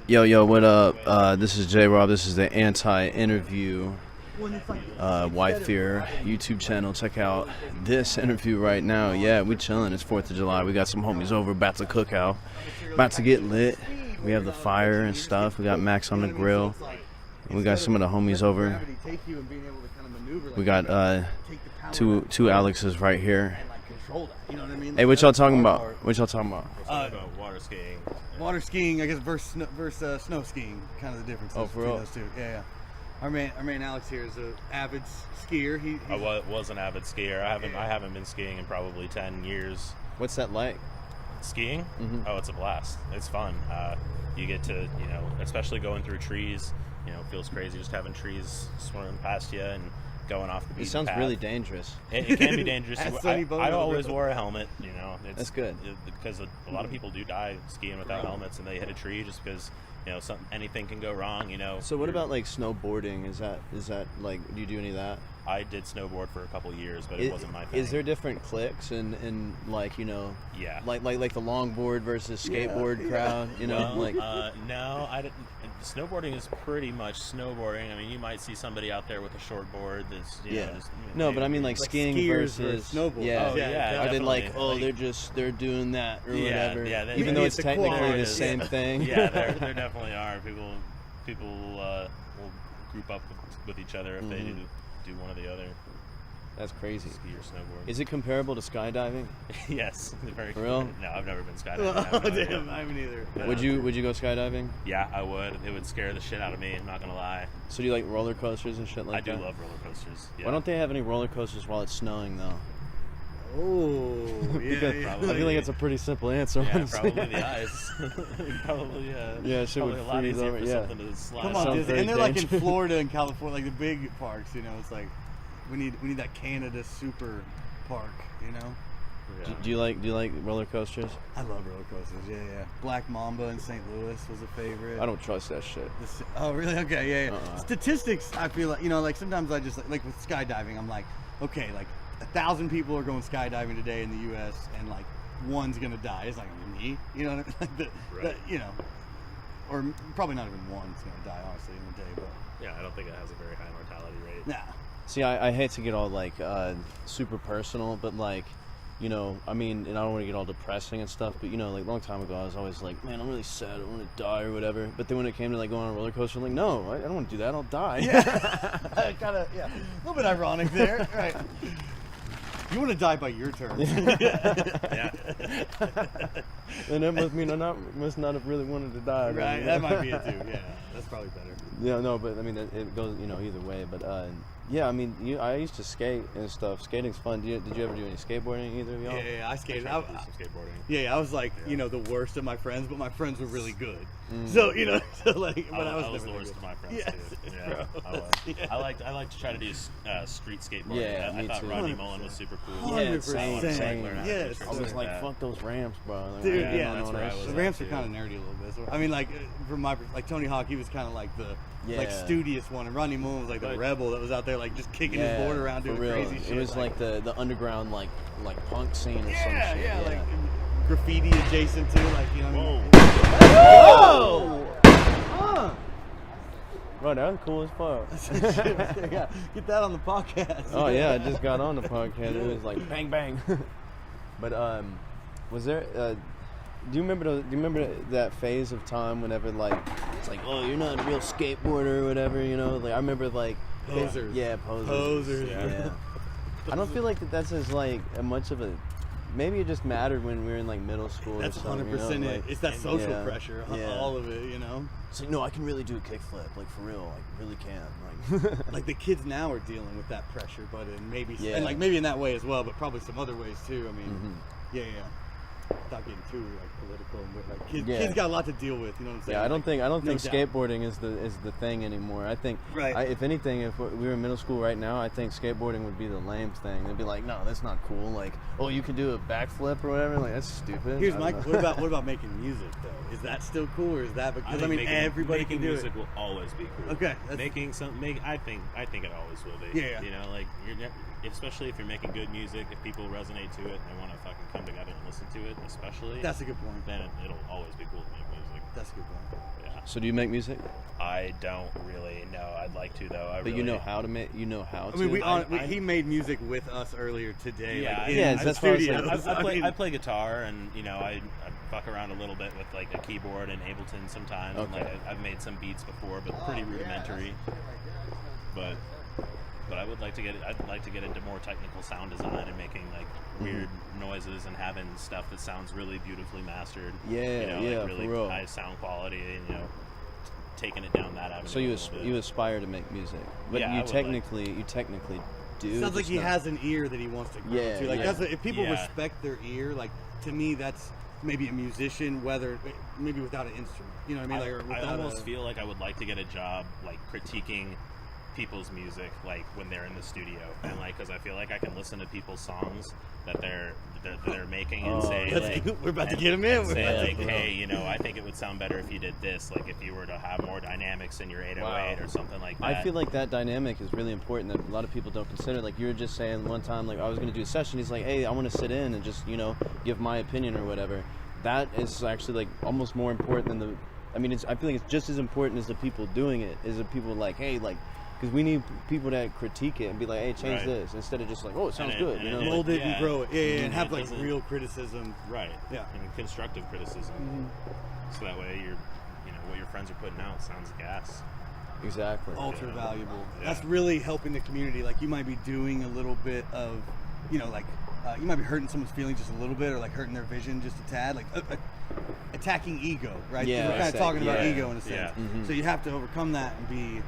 Yo, what up? This is J-Rob. This is the Anti Interview WHYFYRE YouTube channel. Check out this interview right now. Yeah, we chilling. It's 4th of July. We got some homies over, about to cook out, about to get lit. We have the fire and stuff. We got Max on the grill. We got some of the homies over. We got two Alexes right here. Hey, what y'all talking about? What y'all talking about? Water skiing. Water skiing, I guess, versus snow skiing. Kind of the difference between those two. Yeah. Our man Alex here is an avid skier. I was an avid skier. I haven't been skiing in probably 10 years. What's that like? Skiing? Mm-hmm. Oh, it's a blast. It's fun. You get to, especially going through trees. It feels crazy just having trees swimming past you and going off the beaten path. It sounds path. really dangerous. It can be dangerous. I always wore a helmet. That's good. Because a lot of people do die skiing without helmets, and they hit a tree just because anything can go wrong. So what about like snowboarding? Is that like, do you do any of that? I did snowboard for a couple of years, but it wasn't my thing. Is there different cliques and like Yeah. like the longboard versus skateboard crowd? No, I didn't. Snowboarding is pretty much snowboarding. I mean, you might see somebody out there with a short board that's no, but I mean like skiing versus snowboard. Yeah, are they like they're doing that or whatever? Yeah, even though it's technically the same thing. Yeah, there definitely are people will group up with each other if they do one or the other. That's crazy. Ski or snowboard. Is it comparable to skydiving? Yes, very. For real? No, I've never been skydiving. Damn, I haven't either. Yeah. Would you go skydiving? Yeah, I would. It would scare the shit out of me. I'm not gonna lie. So do you like roller coasters and shit like that? I do love roller coasters. Yeah. Why don't they have any roller coasters while it's snowing though? Oh, yeah. I feel like it's a pretty simple answer. Yeah, honestly. probably the ice. Probably. Yeah, shit would a lot freeze easier over. for Yeah. something to slide. Come on, Disney. and they're like in Florida and California, like the big parks. It's like we need that Canada super park. Yeah. Do you like roller coasters? I love roller coasters. Yeah. Black Mamba in St. Louis was a favorite. I don't trust that shit. Oh, really? Okay, yeah. Statistics, I feel like sometimes I just like with skydiving, I'm like, okay, like 1,000 people are going skydiving today in the U.S. and like one's gonna die. It's like me, or probably not even one's gonna die honestly in the day, but Yeah, I don't think it has a very high mortality rate. nah. See, I hate to get all like super personal, but like, I mean, and I don't want to get all depressing and stuff, but like a long time ago, I was always like, man, I'm really sad, I want to die or whatever. But then when it came to like going on a roller coaster, I'm like, no, I don't want to do that, I'll die. Yeah, a little bit ironic there, right? You want to die by your terms. Yeah. And that must mean I must not have really wanted to die. Right, that might be it too. Yeah, that's probably better. Yeah, no, but I mean, it goes, either way. But yeah, I mean, I used to skate and stuff. Skating's fun. Did you ever do any skateboarding, either of y'all? Yeah, I skated. I tried to do some skateboarding. Yeah, I was like, the worst of my friends, but my friends were really good. So, but I was the worst of my friends too. Yeah, I was. Yeah. I like to try to do street skateboarding. Yeah, I me thought too. Rodney Mullen was super cool. 100%. Yes. I was like, fuck those ramps, bro. Dude, yeah, that's where I was. The ramps are kind of nerdy a little bit. So, I mean, like, from my like Tony Hawk, he was kind of like the studious one, and Rodney Mullen was like the rebel that was out there like just kicking his board around doing crazy shit. It was like the underground like punk scene or some shit. Yeah, like graffiti adjacent to Whoa! Bro, that was cool as fuck. Yeah, get that on the podcast. Oh yeah, I just got on the podcast. It was like bang bang. But was there? Do you remember that phase of time whenever like it's like, oh, you're not a real skateboarder or whatever, Like I remember like posers. Yeah, posers. Yeah. I don't feel like that's as like much of a. Maybe it just mattered when we were in like middle school. That's or something, 100% it. Like, it's that social pressure, all of it, It's like, no, I can really do a kickflip, like for real, like really can, like. Like the kids now are dealing with that pressure, but and like maybe in that way as well, but probably some other ways too. I mean, yeah. Without getting too like political, but like kids got a lot to deal with. You know what I'm saying? Yeah, I don't think no skateboarding is the thing anymore. I think if anything, if we were in middle school right now, I think skateboarding would be the lame thing. They'd be like, no, that's not cool. Like, oh, you can do a backflip or whatever. Like, that's stupid. Here's my. What about making music though? Is that still cool, or is that because everybody can do music it? will always be cool. Okay, I think it always will be. Yeah. Like especially if you're making good music, if people resonate to it and they want to fucking come together and listen to it, especially, That's a good point. then it'll always be cool to make music. That's a good point. Yeah. So do you make music? I don't really know. I'd like to though. But you know how to make. You know how to. I mean, he made music with us earlier today. Yeah, like, in yeah, the that's what I was studio. saying. I play guitar, and I fuck around a little bit with like a keyboard and Ableton sometimes. Okay. And, like I've made some beats before, but pretty rudimentary. But I would like to get. I'd like to get into more technical sound design and making like weird noises and having stuff that sounds really beautifully mastered. Yeah, like really for real. high sound quality, and taking it down that avenue. So you aspire to make music, but Yeah, I you would technically do. Sounds like just he not- has an ear that he wants to grow Yeah, to. Like yeah. if people Yeah. respect their ear, like to me, that's maybe a musician, whether maybe without an instrument. You know what I mean? Like, or I without almost feel like I would like to get a job like critiquing people's music, like when they're in the studio, and like because I feel like I can listen to people's songs that they're making and say like, we're about to get him in. and We're say about to- like, hey, I think it would sound better if you did this, like if you were to have more dynamics in your 808 or something like that. I feel like that dynamic is really important that a lot of people don't consider. Like you were just saying one time, like I was going to do a session. He's like, hey, I want to sit in and just give my opinion or whatever. That is actually like almost more important than the. I mean, I feel like it's just as important as the people doing it. Is the people like, hey, like. Because we need people that critique it and be like, hey, change Right. this, instead of just like, oh, it sounds good. mold it Yeah. and grow it. Yeah, and have like doesn't- real criticism. right, Yeah. and constructive criticism, so that way what your friends are putting out sounds gas. Exactly. Ultra Yeah. valuable. Yeah. That's really helping the community. Like you might be doing a little bit of, you might be hurting someone's feelings just a little bit, or like hurting their vision just a tad, like attacking ego, right? Yeah, We're kind of exactly. talking about Yeah. ego in a sense. Yeah. Mhm. So you have to overcome that and be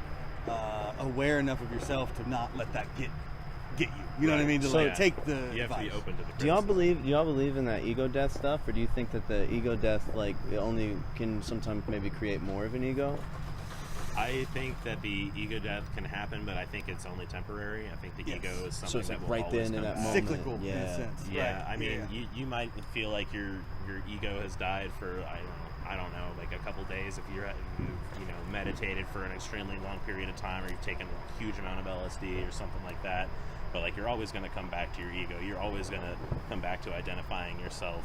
aware enough of yourself to not let that get you. You know what I mean? To So- like take the You have to be advice. open to the Do y'all criticism. believe in that ego death stuff, or do you think that the ego death like it only can sometimes maybe create more of an ego? I think that the ego death can happen, but I think it's only temporary. I think the Yes. ego is something So it's that like will right always then in come that back. moment. Cyclical in Yeah. a sense. Yeah, right. I mean, Yeah. you might feel like your ego has died for I don't know, like a couple days if you've meditated for an extremely long period of time, or you've taken a huge amount of LSD or something like that. But like you're always going to come back to your ego. You're always going to come back to identifying yourself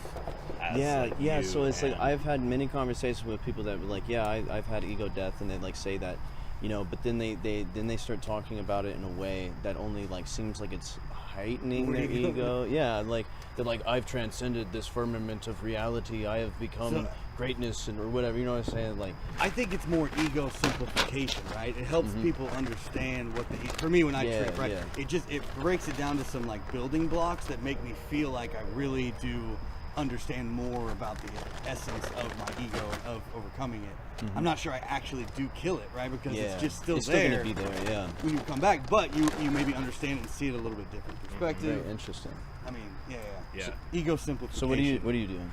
as Yeah, like, yeah. you, So it's like and- I've had many conversations with people that were like, yeah, I've had ego death, and they like say that, but then they start talking about it in a way that only like seems like it's heightening More their ego. ego. Yeah, like they're like, I've transcended this firmament of reality. I have become So- greatness, or whatever. You know what I'm saying? Like, I think it's more ego simplification, right? It helps people understand what for me when I Yeah, trip, right? yeah. It breaks it down to some like building blocks that make me feel like I really do understand more about the essence of my ego and of overcoming it. I'm not sure I actually do kill it, right? Because yeah, it's just still it's there. still gonna be there. Yeah. When you come back, but you maybe understand it and see it a little bit different perspective. Very interesting. I mean, yeah. Yeah. So, ego simplification. So what are you doing?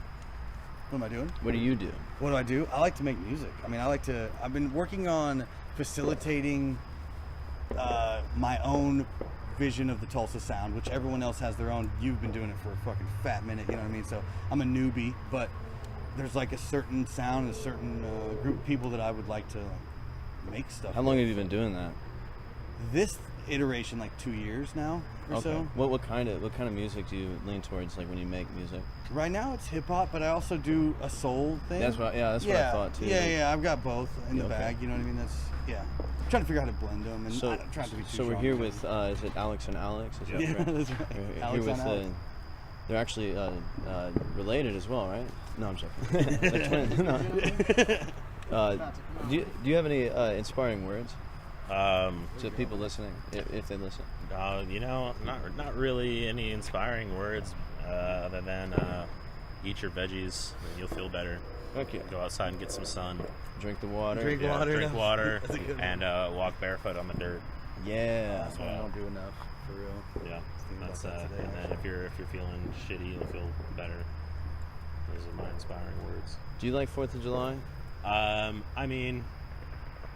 What am I doing? What do you do? What do I do? I like to make music. I mean, I've been working on facilitating my own vision of the Tulsa sound, which everyone else has their own. You've been doing it for a fucking fat minute, you know what I mean? So I'm a newbie, but there's like a certain sound, a certain group of people that I would like to make stuff How long with. have you been doing that? This iteration, like 2 years now or so. What kind of music do you lean towards, like when you make music? Right now it's hip hop, but I also do a soul thing. That's what I thought too. Yeah, I've got both in the Okay. bag. You know what I mean? I'm trying to figure out how to blend them, and So, I'm trying to be too so we're here genre-driven. with is it Alex and Alex? Is that Yeah, correct? that's right. We're Alex here on with Alex. they're actually related as well, right? No, I'm joking. They're twins. No. Do you have any inspiring words to people listening, if they listen? Not really any inspiring words other than eat your veggies and you'll feel better. Okay. Go outside and get some sun. Drink the water. Drink water. Drink water, That's a good one. and walk barefoot on the dirt. Yeah. That's what I don't do enough, for real. Yeah, thinking that's about that today, and then if you're feeling shitty, you'll feel better. Those are my inspiring words. Do you like 4th of July? I mean,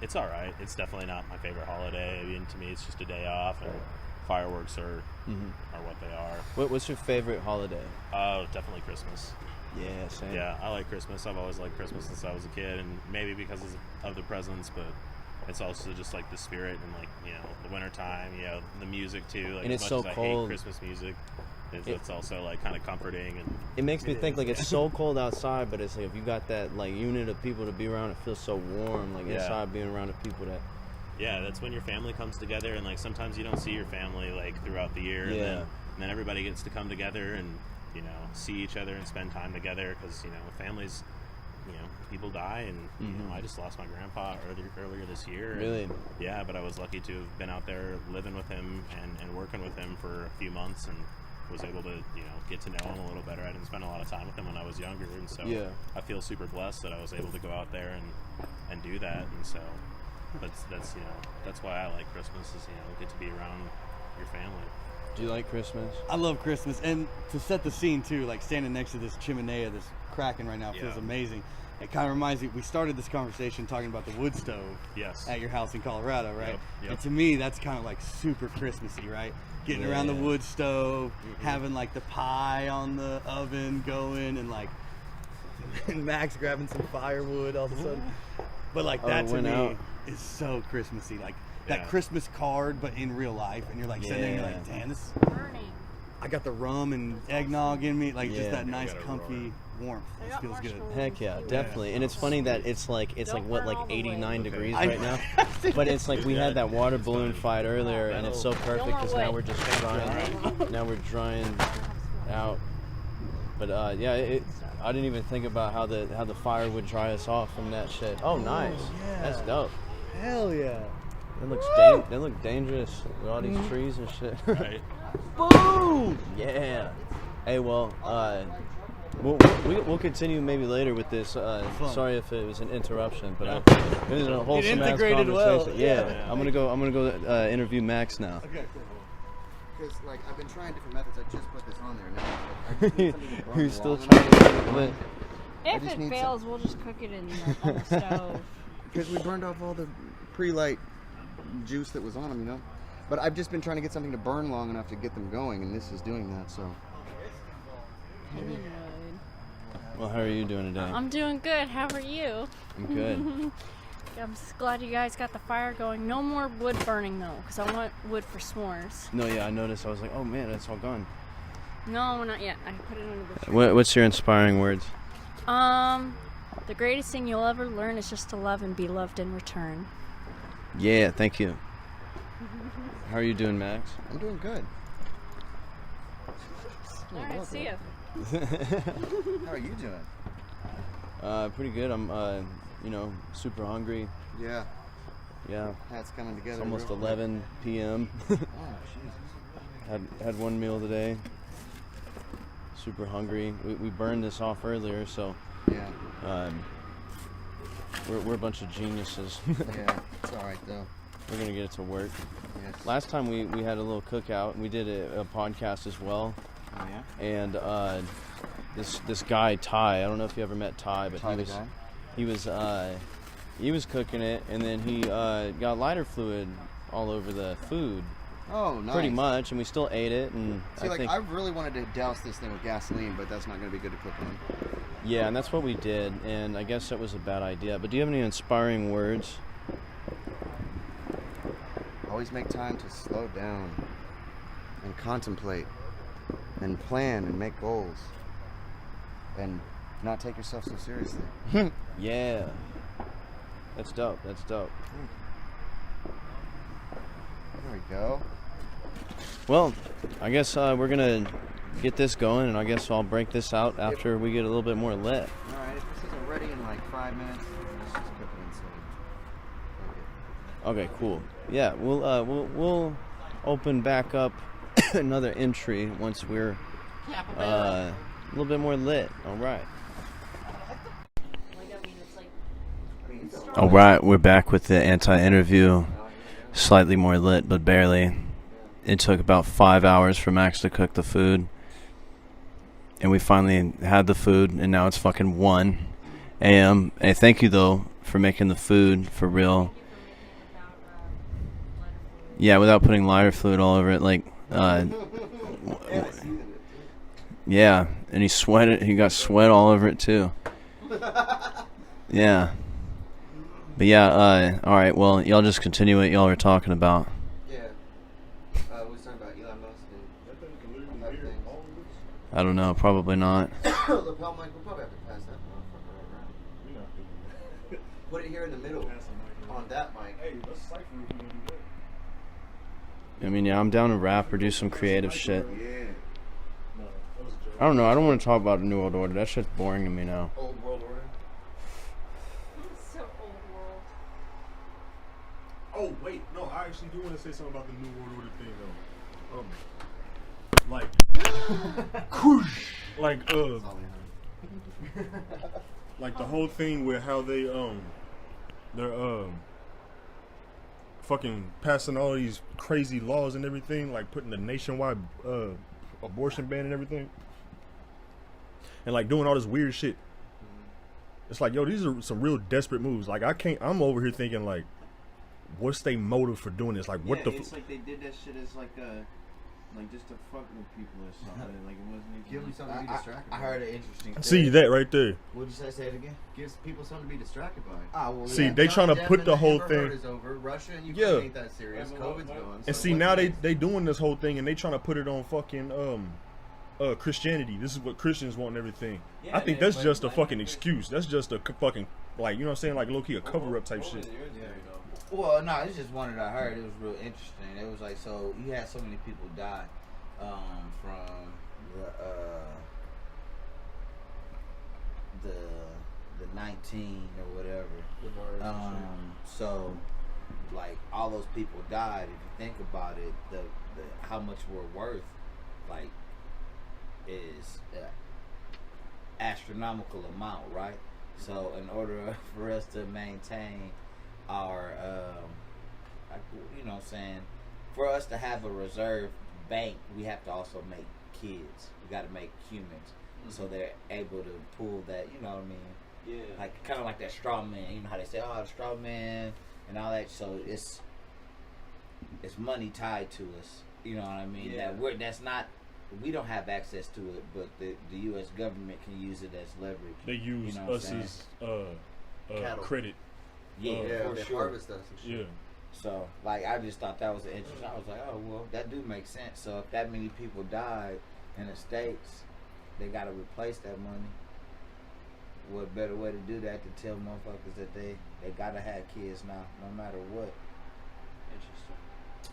it's all right. It's definitely not my favorite holiday. I mean, to me, it's just a day off, and fireworks are what they are. What's your favorite holiday? Oh, definitely Christmas. Yeah, same. Yeah, I like Christmas. I've always liked Christmas since I was a kid, and maybe because of the presents, but it's also just like the spirit and like the wintertime, the music too. Like, And as it's much so as I cold. hate Christmas music, It's also like kind of comforting, and it makes me think like it's so cold outside, but it's like if you got that like unit of people to be around, it feels so warm. Like inside, being around the people that. Yeah, that's when your family comes together, and like sometimes you don't see your family like throughout the year, and then everybody gets to come together and see each other and spend time together because families, people die, and I just lost my grandpa earlier this year. Really? And, yeah, but I was lucky to have been out there living with him and working with him for a few months, and was able to get to know him a little better. I didn't spend a lot of time with him when I was younger, and so I feel super blessed that I was able to go out there and do that, and so. That's why I like Christmas is get to be around your family. Do you like Christmas? I love Christmas, and to set the scene too, like standing next to this chimenea that's cracking right now feels amazing. It kind of reminds me. We started this conversation talking about the wood stove at your house in Colorado, right? Yep. And to me, that's kind of like super Christmassy, right? Getting around the wood stove, having like the pie on the oven going, and like and Max grabbing some firewood all of a sudden. But like that to me is so Christmassy, like that Christmas card, but in real life, and you're like sitting there, and you're like, damn, this. I got the rum and eggnog in me, like just that nice, comfy warmth. It feels good. Heck yeah, definitely. And it's funny that it's like what, like 89 degrees right now, but it's like we had that water balloon fight earlier, and it's so perfect because now we're just drying. Now we're drying out. But I didn't even think about how the fire would dry us off from that shit. Oh, nice. That's dope. Hell yeah. They look dangerous with all these trees and shit. Right. Boom! Yeah. Hey, well, we'll continue maybe later with this. Sorry if it was an interruption, but it was a wholesome ass conversation. Well. Yeah. I'm gonna go interview Max now. Okay, cool. Because like I've been trying different methods. I just put this on there now. I just need something to burn Who's still long trying enough. to get lit? If it fails, we'll just cook it on the stove. Because we burned off all the pre-light juice that was on them, But I've just been trying to get something to burn long enough to get them going, and this is doing that. So. Well, how are you doing today? I'm doing good. How are you? I'm good. I'm just glad you guys got the fire going. No more wood burning though, because I want wood for s'mores. No, I noticed. I was like, oh man, it's all gone. No, not yet. I put it under the tree. What's your inspiring words? The greatest thing you'll ever learn is just to love and be loved in return. Yeah, thank you. How are you doing, Max? I'm doing good. All right, see ya. How are you doing? Pretty good. I'm, super hungry. Yeah. Yeah. That's coming together. It's almost real 11 p.m. quick. Oh, Jesus. had one meal today. Super hungry. We burned this off earlier, so Yeah. we're a bunch of geniuses. Yeah. It's all right though. We're gonna get it to work. Yes. Last time we had a little cookout. We did a podcast as well. Oh yeah. And this guy Ty, I don't know if you ever met Ty, but Ty he was cooking it, and then he got lighter fluid all over the food. Oh, nice. Pretty much, and we still ate it. And See, I really wanted to douse this thing with gasoline, but that's not going to be good to cook on. Yeah, and that's what we did, and I guess that was a bad idea. But do you have any inspiring words? Always make time to slow down and contemplate and plan and make goals and not take yourself so seriously. Yeah. That's dope. There we go. Well, I guess we're going to get this going, and I guess I'll break this out after we get a little bit more lit. All right, if this isn't ready in like 5 minutes, let's just cook it inside. Okay, cool. Yeah, we'll open back up another entry once we're a little bit more lit. All right. All right, we're back with the anti-interview. Slightly more lit, but barely. It took about 5 hours for Max to cook the food. And we finally had the food, and now it's fucking 1 a.m. Hey, thank you, though, for making the food, for real. Yeah, without putting lighter fluid all over it, like, yeah, and he got sweat all over it, too. Yeah. But yeah, alright, well, y'all just continue what y'all were talking about. Yeah. We was talking about Elon Musk and other things. I don't know. Probably not. The lapel mic, we'll probably have to pass that motherfucker around. We're not doing that. Put it here in the middle Pass the mic around. on that mic. Hey, let's cypher if you want to do that. I mean, yeah, I'm down to rap or do some creative shit. Yeah. No, that was a joke. I don't know. I don't want to talk about the New World Order. That shit's boring to me now. Old world order. So old world. Oh wait, no, I actually do want to say something about the New World Order thing though. Like, like the whole thing with how they're fucking passing all these crazy laws and everything, like putting the nationwide abortion ban and everything, and like doing all this weird shit. It's like, yo, these are some real desperate moves. Like, I'm over here thinking like, what's their motive for doing this? Like, what Yeah, the? it's like they did that shit as like just to fuck with people or something. Like it wasn't even. Give them something to be distracted by. I heard an interesting. See that right there. What'd you say? Say it again. Gives people something to be distracted by. Ah, well, See, yeah. they trying to Death put and the whole Amber thing. Heard is over. Russia and Ukraine Yeah. ain't that serious. COVID's gone. And so see, what's now next? they doing this whole thing and they trying to put it on fucking Christianity. This is what Christians want and everything. Yeah, I think man, that's but- just a but- fucking excuse. That's just a fucking, like, you know what I'm saying, like low key a cover up type shit. Well, no, it's just one that I heard. It was real interesting. It was like, so you had so many people die from the 19 or whatever. So like all those people died. If you think about it, the how much we're worth, like, is astronomical amount, right? So in order for us to maintain our, you know what I'm saying, for us to have a reserve bank, we have to also make kids. We got to make humans, so they're able to pull that. You know what I mean? Yeah. Like kind of like that straw man. You know how they say, oh, the straw man and all that. So it's money tied to us. You know what I mean? Yeah. We don't have access to it, but the U.S. government can use it as leverage. They use You know what us I'm as Cattle. credit. Yeah, Yeah, for they sure. harvest us and shit. Yeah. So, like, I just thought that was interesting. I was like, oh, well, that do make sense. So, if that many people died in the States, they got to replace that money. What better way to do that to tell motherfuckers that they got to have kids now, no matter what. Interesting.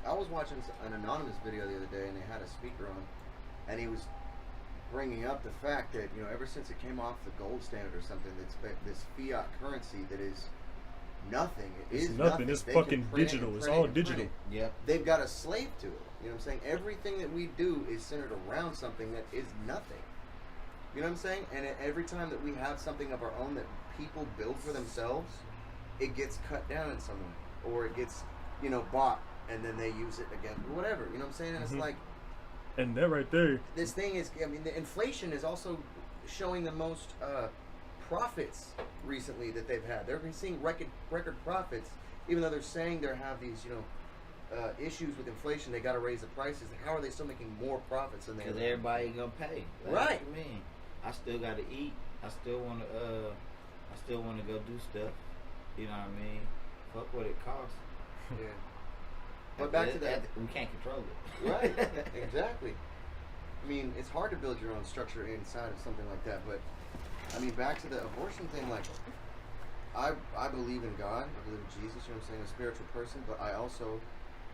I was watching an anonymous video the other day, and they had a speaker on, and he was bringing up the fact that, you know, ever since it came off the gold standard or something, that's this fiat currency that is nothing. It's nothing. It's They can fucking print it digital. and It's print all it and print digital. it. Yep. They've got a slave to it. You know what I'm saying? Everything that we do is centered around something that is nothing. You know what I'm saying? And every time that we have something of our own that people build for themselves, it gets cut down in some way, or it gets, you know, bought, and then they use it again, whatever. You know what I'm saying? And it's like, And that right there, this thing is, I mean, the inflation is also showing the most profits recently that they've had. They're seeing record profits, even though they're saying they have these, you know, issues with inflation. They got to raise the prices. How are they still making more profits than they? Because everybody gonna pay. That's Right. what I mean. I still gotta eat. I still wanna go do stuff. You know what I mean? Fuck what it costs. Yeah. But back to that. We can't control it. Right. Exactly. I mean, it's hard to build your own structure inside of something like that. But I mean, back to the abortion thing. Like, I believe in God. I believe in Jesus. You know what I'm saying? A spiritual person. But I also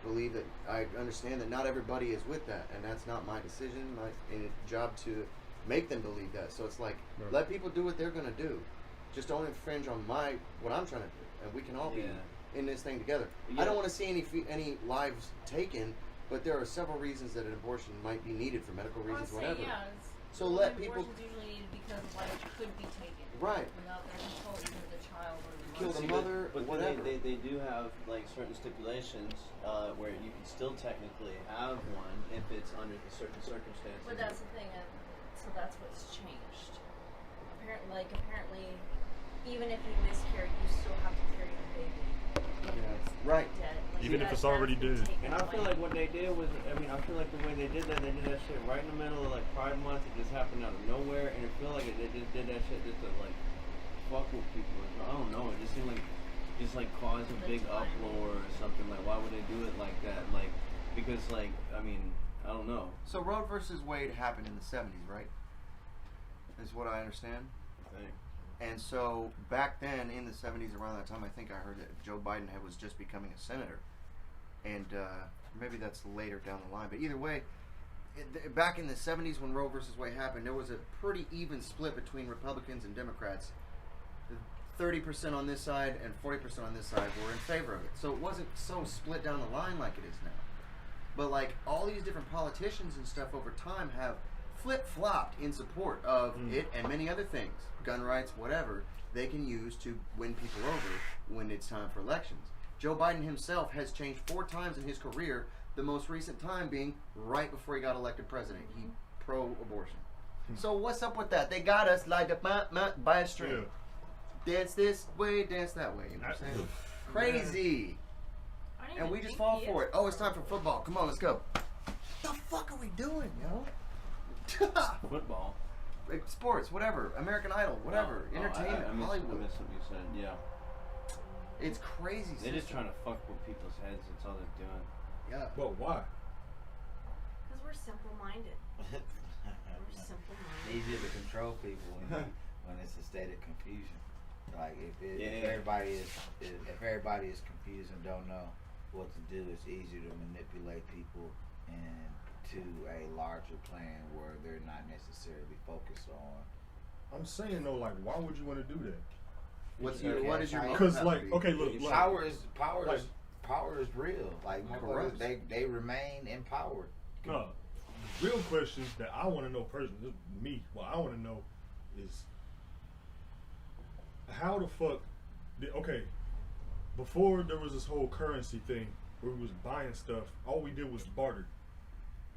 believe that I understand that not everybody is with that, and that's not my decision. My job to make them believe that. So it's like, Right. let people do what they're gonna do. Just don't infringe on what I'm trying to do, and we can all be in this thing together. I don't want to see any lives taken, but there are several reasons that an abortion might be needed for medical reasons, whatever. So let people usually needed because life could be taken. Right. Without their control, either the child or the Kill mother. the mother, But whatever. they do have like certain stipulations where you can still technically have one if it's under the certain circumstances. But that's the thing, so that's what's changed. Apparently, even if you miscarry, you still have to carry the baby. Even if it's Right. dead. Like, Even if that- it's already that's been dead. taken And I feel away. like what they did was, I mean, I feel like the way they did that shit right in the middle of like Pride Month. It just happened out of nowhere, and I feel like they just did that shit just to like fuck with people. I don't know. It just seemed like cause a big uproar or something. Like, why would they do it like that? Like, because like, I mean, I don't know. So Roe versus Wade happened in the 70s, right? is what I understand. I think. And so back then in the 70s, around that time, I think I heard that Joe Biden was just becoming a senator. And maybe that's later down the line. But either way, back in the 70s when Roe versus Wade happened, there was a pretty even split between Republicans and Democrats. 30% on this side and 40% on this side were in favor of it. So it wasn't so split down the line like it is now. But like all these different politicians and stuff over time have flip-flopped in support of it and many other things. Gun rights, whatever, they can use to win people over when it's time for elections. Joe Biden himself has changed 4 times in his career, the most recent time being right before he got elected president. He pro-abortion. So what's up with that? They got us like by a string. Dance this way, dance that way. You know what I'm saying? Crazy. And we just fall for it. Oh, it's time for football. Come on, let's go. The fuck are we doing, yo? Football. Like sports, whatever. American Idol, whatever. Entertainment, I Hollywood. missed what you said. Yeah. It's crazy. They're just trying to fuck with people's heads. That's all they're doing. Yeah. But why? Because we're simple-minded. We're simple-minded. Easier to control people when it's a state of confusion. Like if everybody is confused and don't know what to do, it's easier to manipulate people into a larger plan where they're not necessarily focused on. I'm saying though, like, why would you want to do that? What is your Because like, okay, look, power is real. Like Correct. they remain empowered. No, the real question that I want to know personally, what I want to know is how the fuck before there was this whole currency thing where we was buying stuff, all we did was barter.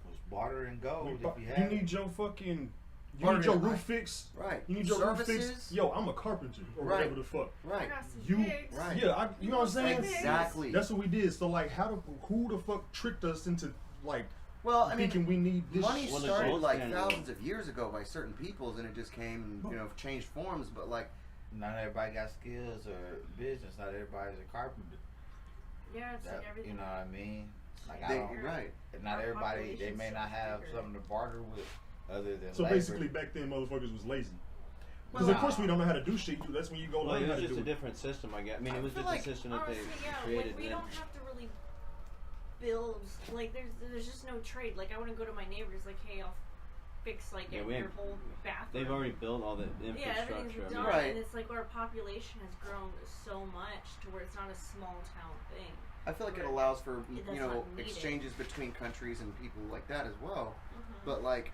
It was barter and gold. You need your fucking you need your roof fixed. Right. You need your Services. roof fixed. Yo, I'm a carpenter or Right. whatever the fuck. Right. Right. Yeah, you know what I'm saying? Exactly. That's what we did. So like, who the fuck tricked us into like thinking we need this? Money shit? started like thousands of years ago by certain peoples, and it just came, changed forms. But like, not everybody got skills or business. Not everybody's a carpenter. Yeah, it's like everything. You know what I mean? Like right. Not everybody. They may not have something to barter with other than. So labor. basically, back then, motherfuckers was lazy. Because of course we don't know how to do shit. That's when you go learn it how was to just do a it. different system, I guess. I mean, it was just a system that honestly, they yeah, created. like, we and don't have to really build. Like, there's just no trade. Like, I want to go to my neighbors. Like, hey, I'll fix like your whole bathroom. They've already built all the infrastructure. Yeah, everything's done, Right. and it's like our population has grown so much to where it's not a small town thing. I feel like it allows for That's not needed. exchanges between countries and people like that as well. But like,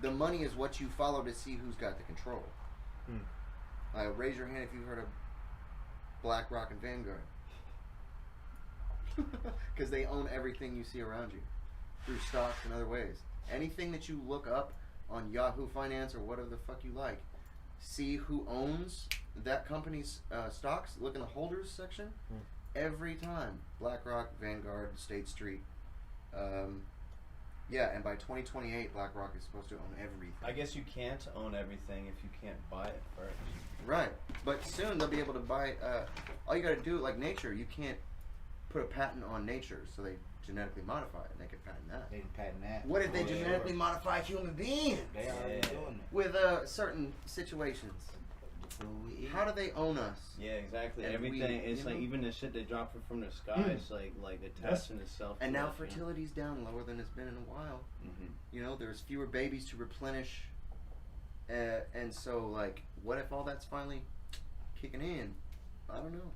the money is what you follow to see who's got the control. Raise your hand if you've heard of BlackRock and Vanguard, because they own everything you see around you through stocks and other ways. Anything that you look up on Yahoo Finance or whatever the fuck you like, see who owns that company's stocks. Look in the holders section. Every time, BlackRock, Vanguard, State Street. And by 2028, BlackRock is supposed to own everything. I guess you can't own everything if you can't buy it first. Right, but soon they'll be able to buy. All you got to do, like nature, you can't put a patent on nature, so they genetically modify it, and they can patent that. They can patent that. What if they genetically modify human beings? They already doing it. With certain situations. How do they own us? Yeah, exactly. And Everything. It's like know? even the shit they drop from the sky. It's like attaching itself. And to now us, you know? fertility's down lower than it's been in a while. There's fewer babies to replenish, and so like, what if all that's finally kicking in? I don't know.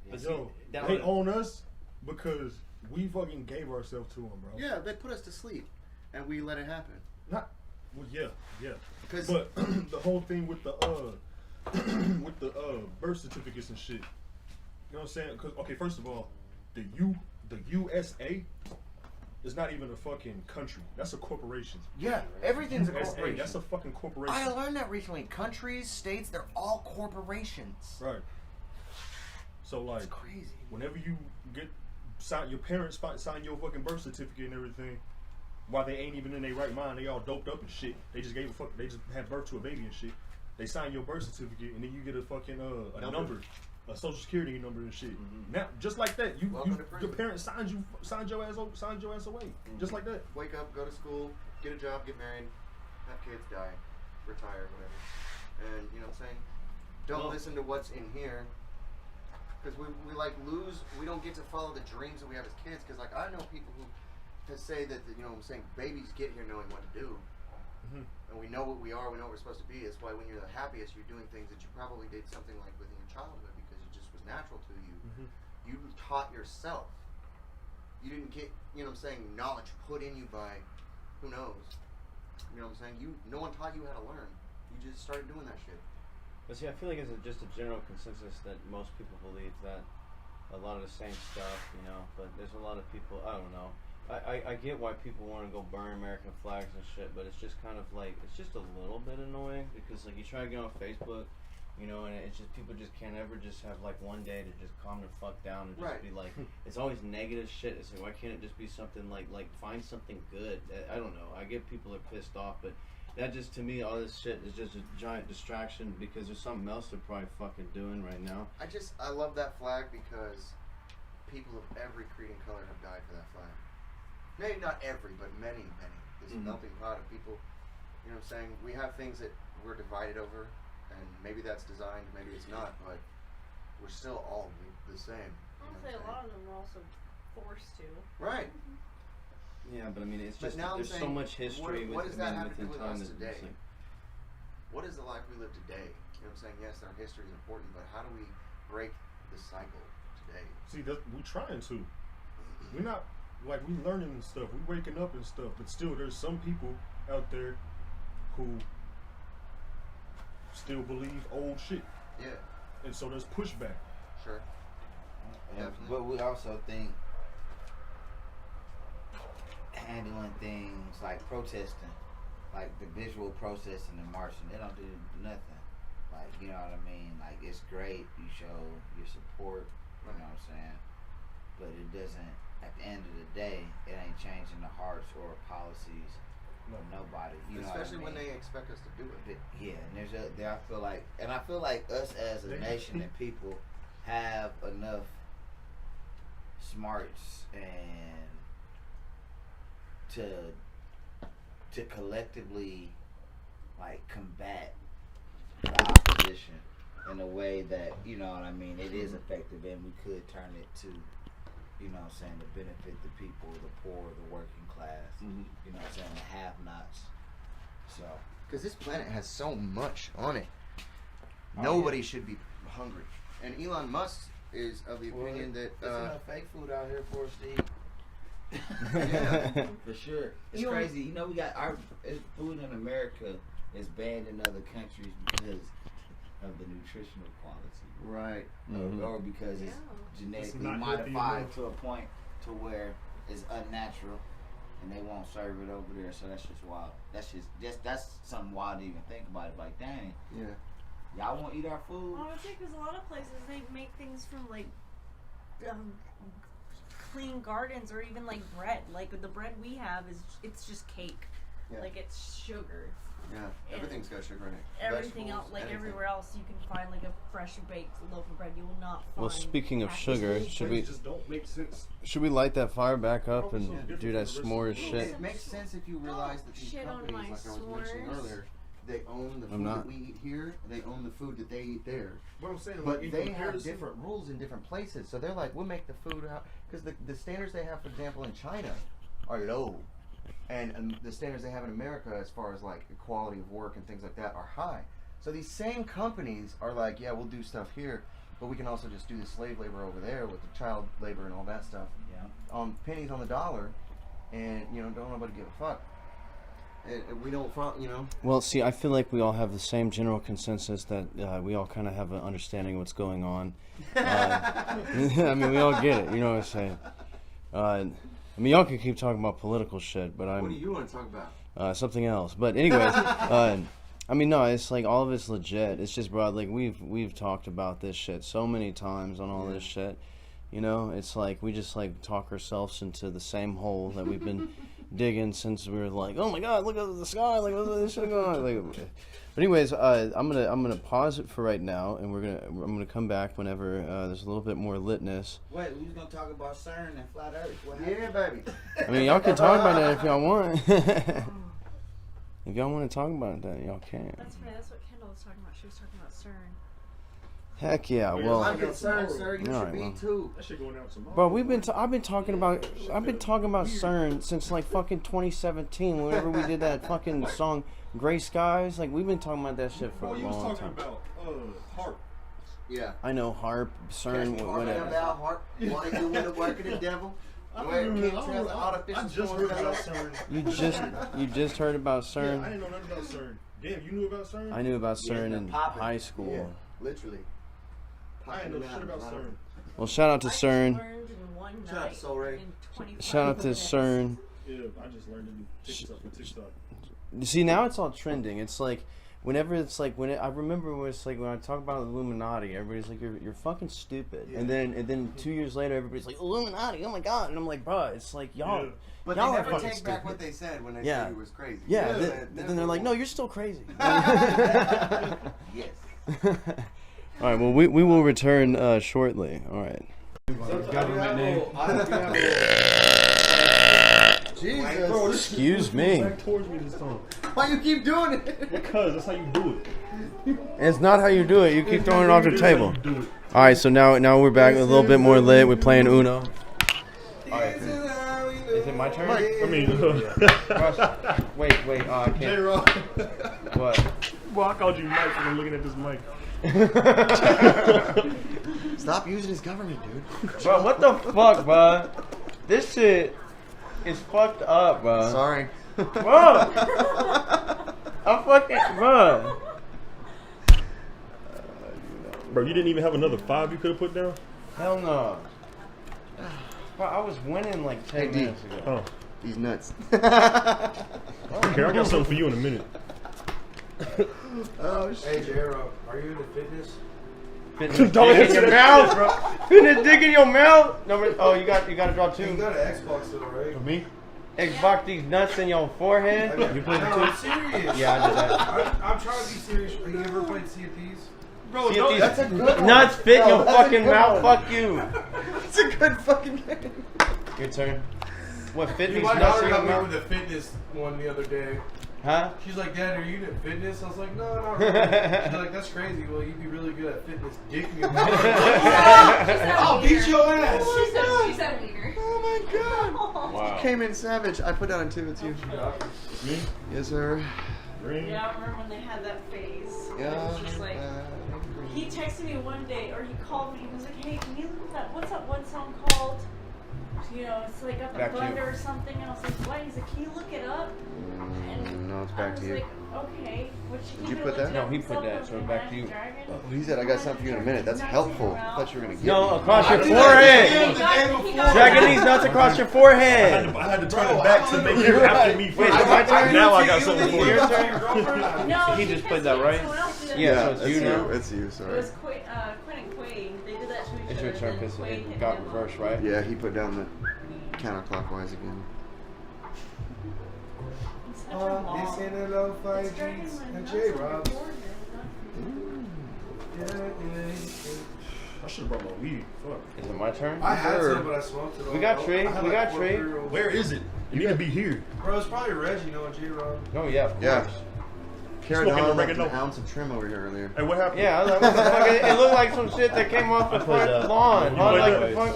But Yo, see, they own us because we fucking gave ourselves to them, bro. Yeah, they put us to sleep, and we let it happen. Yeah. Because But the whole thing with the birth certificates and shit. You know what I'm saying? Because first of all, the USA is not even a fucking country. That's a corporation. yeah, everything's a USA, corporation. that's a fucking corporation. I learned that recently. Countries, states, they're all corporations. Right. So like, It's crazy. whenever you your parents sign your fucking birth certificate and everything, while they ain't even in their right mind, they all doped up and shit. They just gave a fuck. They just had birth to a baby and shit. They sign your birth certificate and then you get a fucking a number, a social security number and shit. Now, just like that, your parents signed your ass away, just like that. Wake up, go to school, get a job, get married, have kids, die, retire, whatever. And you know what I'm saying? Don't listen to what's in here. Because we like lose, we don't get to follow the dreams that we have as kids. Because like I know people who say that, you know what I'm saying, babies get here knowing what to do. And we know what we are, we know what we're supposed to be. That's why when you're the happiest, you're doing things that you probably did something like within your childhood because it just was natural to you. You taught yourself. You didn't get, you know what I'm saying, knowledge put in you by who knows. You know what I'm saying? No one taught you how to learn. You just started doing that shit. But see, I feel like it's just a general consensus that most people believe that a lot of the same stuff, you know, but there's a lot of people, I don't know. I get why people want to go burn American flags and shit, but it's just kind of like, it's just a little bit annoying because like you try to get on Facebook, you know, and it's just, people just can't ever just have like one day to just calm the fuck down and just be like, it's always negative shit. It's like, why can't it just be something like find something good? I don't know. I get people are pissed off, but that just, to me, all this shit is just a giant distraction because there's something else they're probably fucking doing right now. I love that flag because people of every creed and color have died for that flag. Maybe not every, but many. This melting pot of people. You know what I'm saying? We have things that we're divided over, and maybe that's designed, maybe it's not, but we're still all the same. I'll say a lot of them were also forced to. Right. Yeah, but I mean, it's But just, now I'm there's saying, so much history what does that have to do within with time us that today? it's like, What is the life we live today? You know what I'm saying? Yes, our history is important, but how do we break the cycle today? See, we're trying to. We're not, like, we learning and stuff. We waking up and stuff, but still, there's some people out there who still believe old shit. Yeah. And so there's pushback. Sure. But we also think handling things like protesting, like the visual protesting and marching, they don't do nothing. Like, you know what I mean? Like, it's great, you show your support, you know what I'm saying? But it doesn't, at the end of the day, it ain't changing the hearts or policies of nobody. You Especially know what I mean? when they expect us to do it. But, yeah, and I feel like us as a nation and people have enough smarts and to collectively like combat the opposition in a way that, you know what I mean, it is effective and we could turn it to, you know what I'm saying, to benefit the people, the poor, the working class, you know what I'm saying, the have-nots. So, because this planet has so much on it. Nobody should be hungry. And Elon Musk is of the opinion that there's enough fake food out here for us to eat. Yeah. For sure. It's crazy. You know, we got our food in America is banned in other countries because of the nutritional quality. Right. Or because it's genetically not modified to a point to where it's unnatural and they won't serve it over there. So that's just wild. That's something wild to even think about it. Like, dang. Yeah. Y'all won't eat our food? Well, I would say because a lot of places they make things from like clean gardens or even like bread. Like the bread we have it's just cake. Yeah. Like it's sugar. Yeah. Everything's got sugar in it. Everything else, Vegetables, like anything. everywhere else, you can find like a fresh baked loaf of bread. You will not find. Well, speaking of sugar, should we just don't make sense. light that fire back up and Yeah. do that s'mores shit? It makes sense if you realize that these Shit on companies, my like I was mentioning s'mores. earlier, they own the I'm food not. that we eat here. They own the food that they eat there. What I'm saying, But like, in they have comparison- different rules in different places. So they're like, we'll make the food out because the standards they have, for example, in China, are low, and the standards they have in America, as far as like equality of work and things like that, are high. So these same companies are like, yeah, we'll do stuff here, but we can also just do the slave labor over there with the child labor and all that stuff. Yeah. Pennies on the dollar, and don't nobody give a fuck. And we don't, Well, see, I feel like we all have the same general consensus that we all kind of have an understanding of what's going on. I mean, we all get it. You know what I'm saying? I mean, y'all can keep talking about political shit, but What do you want to talk about? something else. But anyways, I mean, no, it's like all of it's legit. It's just, bro, like we've talked about this shit so many times on all this shit. You know, it's like we just like talk ourselves into the same hole that we've been digging since we were like, oh my god, look at the sky, like what's this shit going on? Like, but anyways, I'm gonna pause it for right now, and I'm gonna come back whenever there's a little bit more litness. Wait, we was gonna talk about CERN and flat Earth. What happened? Yeah, baby. I mean, y'all can talk about that if y'all want. If y'all want to talk about that, y'all can. That's funny. That's what Kendall was was talking about. She was talking about CERN. Heck yeah. Well, I'm concerned, sir. You All should right, be well. too. That shit going out tomorrow. bro, I've been talking about CERN since like fucking 2017. Whenever we did that fucking song "Gray Skies," like we've been talking about that shit for Bro, a you was long talking time. about harp. Yeah. I know harp, CERN, whatever. About heart. Why you want to work in the devil? I Artificial just heard about CERN. You just heard about Yeah, CERN. I didn't know nothing about CERN. Damn, you knew about CERN? I knew about Yeah, CERN they're in popping. high school. Yeah, literally. I didn't know shit about CERN. Well, shout out to I just CERN. learned in one Shout out night to Soul Ray. in 25 Shout out to minutes. CERN. Yeah, I just learned to do TikTok. You see, now it's all trending. It's like whenever it's like I remember when it's like when I talk about Illuminati, everybody's like, "You're fucking stupid," and then 2 years later, everybody's like, "Illuminati, oh my god!" And I'm like, "Bro, it's like y'all." Yeah. But Y'all they are never fucking take back stupid. what they said when they Yeah. said it was crazy. Yeah, They then they're like, "No, you're still crazy." Yes. All right, well, we will return shortly. All right. Government name. Jesus. Excuse me. Back towards me this time. Why you keep doing it? Because that's how you do it. It's not how you do it. You keep throwing it off the This is how table. you do it. All right, so now we're back a little bit more lit. We're playing Uno. All right. Is it my turn? I mean, Wait. I can't. J-Rock. What? Well, I called you Mike because I'm looking at this mic. Stop using his government, dude. Bro, what the fuck, bro? This shit is fucked up, bro. Sorry. Bro. I'm fucking, bro. Bro, you didn't even have another 5 you could have put down? Hell no. Bro, I was winning like 10 Hey, D. minutes ago. Oh. He's nuts. Okay, I got something for you in a minute. Oh shit. Hey, J-Rock, are you into fitness? Fitting Don't dick in answer your that mouth, bro. Fitting dick in your mouth. Oh, you got to draw You 2. got an Xbox though, right? Me? Xbox these nuts in your forehead. You played the I'm serious. Yeah, I did that. I'm trying to be serious. Have you ever played Sea of Thieves? Bro, See no, if that's these nuts fit in your fucking mouth. Fuck you. It's a good fucking game. Your turn. What fit these My nuts daughter in your got me mouth? with the fitness one the other day. Huh? She's like, Dad, are you into fitness? I was like, no, not really. She's like, that's crazy. Well, you'd be really good at fitness. Dick in your mouth. I'll beat your ass. She said a meter. Oh my god. Wow. Came in savage. I put down 2 with you. Me? Yes, sir. Green? Yeah, I remember when they had that phase. Yeah. It was just like, he texted me one day, or he called me. He was like, "Hey, can you look at that? What's that one song called? You know, it's like got the Back to You. thunder or something." And I was like, "What?" He's like, "Can you look it up?" And No, it's I back was to you. like, "Okay." But Did you put that? No, he put that, so back to you. He said, I got something for you in a minute. That's helpful. I thought you were going to get No, me. across your He forehead. got Dragging these nuts across your forehead. I had to turn it back to make it after me Wait, first. is it my turn? Now I got something for Your you. turn? No, He just played that, right? Yeah, so it's it's you now. It's you, It sorry. was Quinn and Quaid. They did that to each It's other. your turn and then because Quaid it hit got him up. reversed, right? Yeah, he put down the counterclockwise again. It's such a long- This ain't a low fight It's dragging jeans my and nuts J on your Robs. forehead. I should have brought my weed. Fuck. Is it my turn? I had Sure. some, but I smoked it all. We got I Trey. had We like got 4 Trey. pre-rolls. Where is it? You need to be here. Bro, it's probably Reg, you know, J-Rob. Oh, yeah, of Yeah. course. Carrot Smoking Don left oregano. an ounce of trim over here earlier. Hey, what happened? Yeah, I was like, what the fuck? It looked like some shit that came off the front lawn. You Huh? put Like that- the fuck?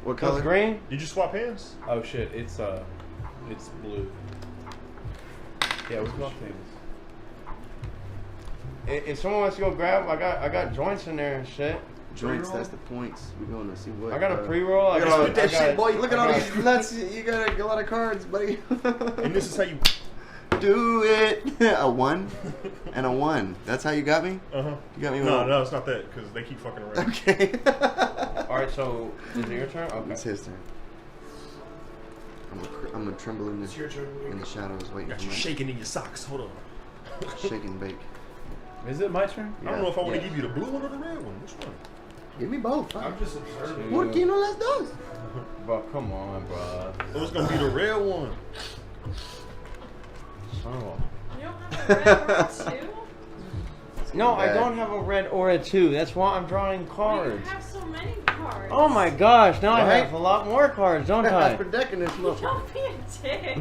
What That was color? green? Did you swap hands? Oh shit, it's blue. Yeah, what's my things? If someone wants to go grab, I got joints in there and shit. Joints, that's the points. We're going to see what. I got a pre-roll. I Look at got, all I that got- shit, boy. Look at all I these nuts. You got a lot of cards, buddy. And this is how you. Do it. A 1 and a 1. That's how you got me? Uh huh. You got me No, with no, it's not that because they keep fucking around. Okay. All right, so is it your turn? Okay. It's his turn. I'm gonna tremble in It's your turn. the shadows, waiting Got for you my shaking in your socks. Hold on. shake and bake. Is it my turn? I don't know if I want to Yeah. give you the blue one or the red one. Which one? Give me both. I'm just observing. What you know? Let's do. Bro, come on, bro. Oh, it's gonna be the red one. Oh. You don't have a red one too? No, I Bad. don't have a red or a 2. That's why I'm drawing You cards. have so many cards. Oh my gosh, now I Right? have a lot more cards, don't I? For decking this little. Don't be a dick.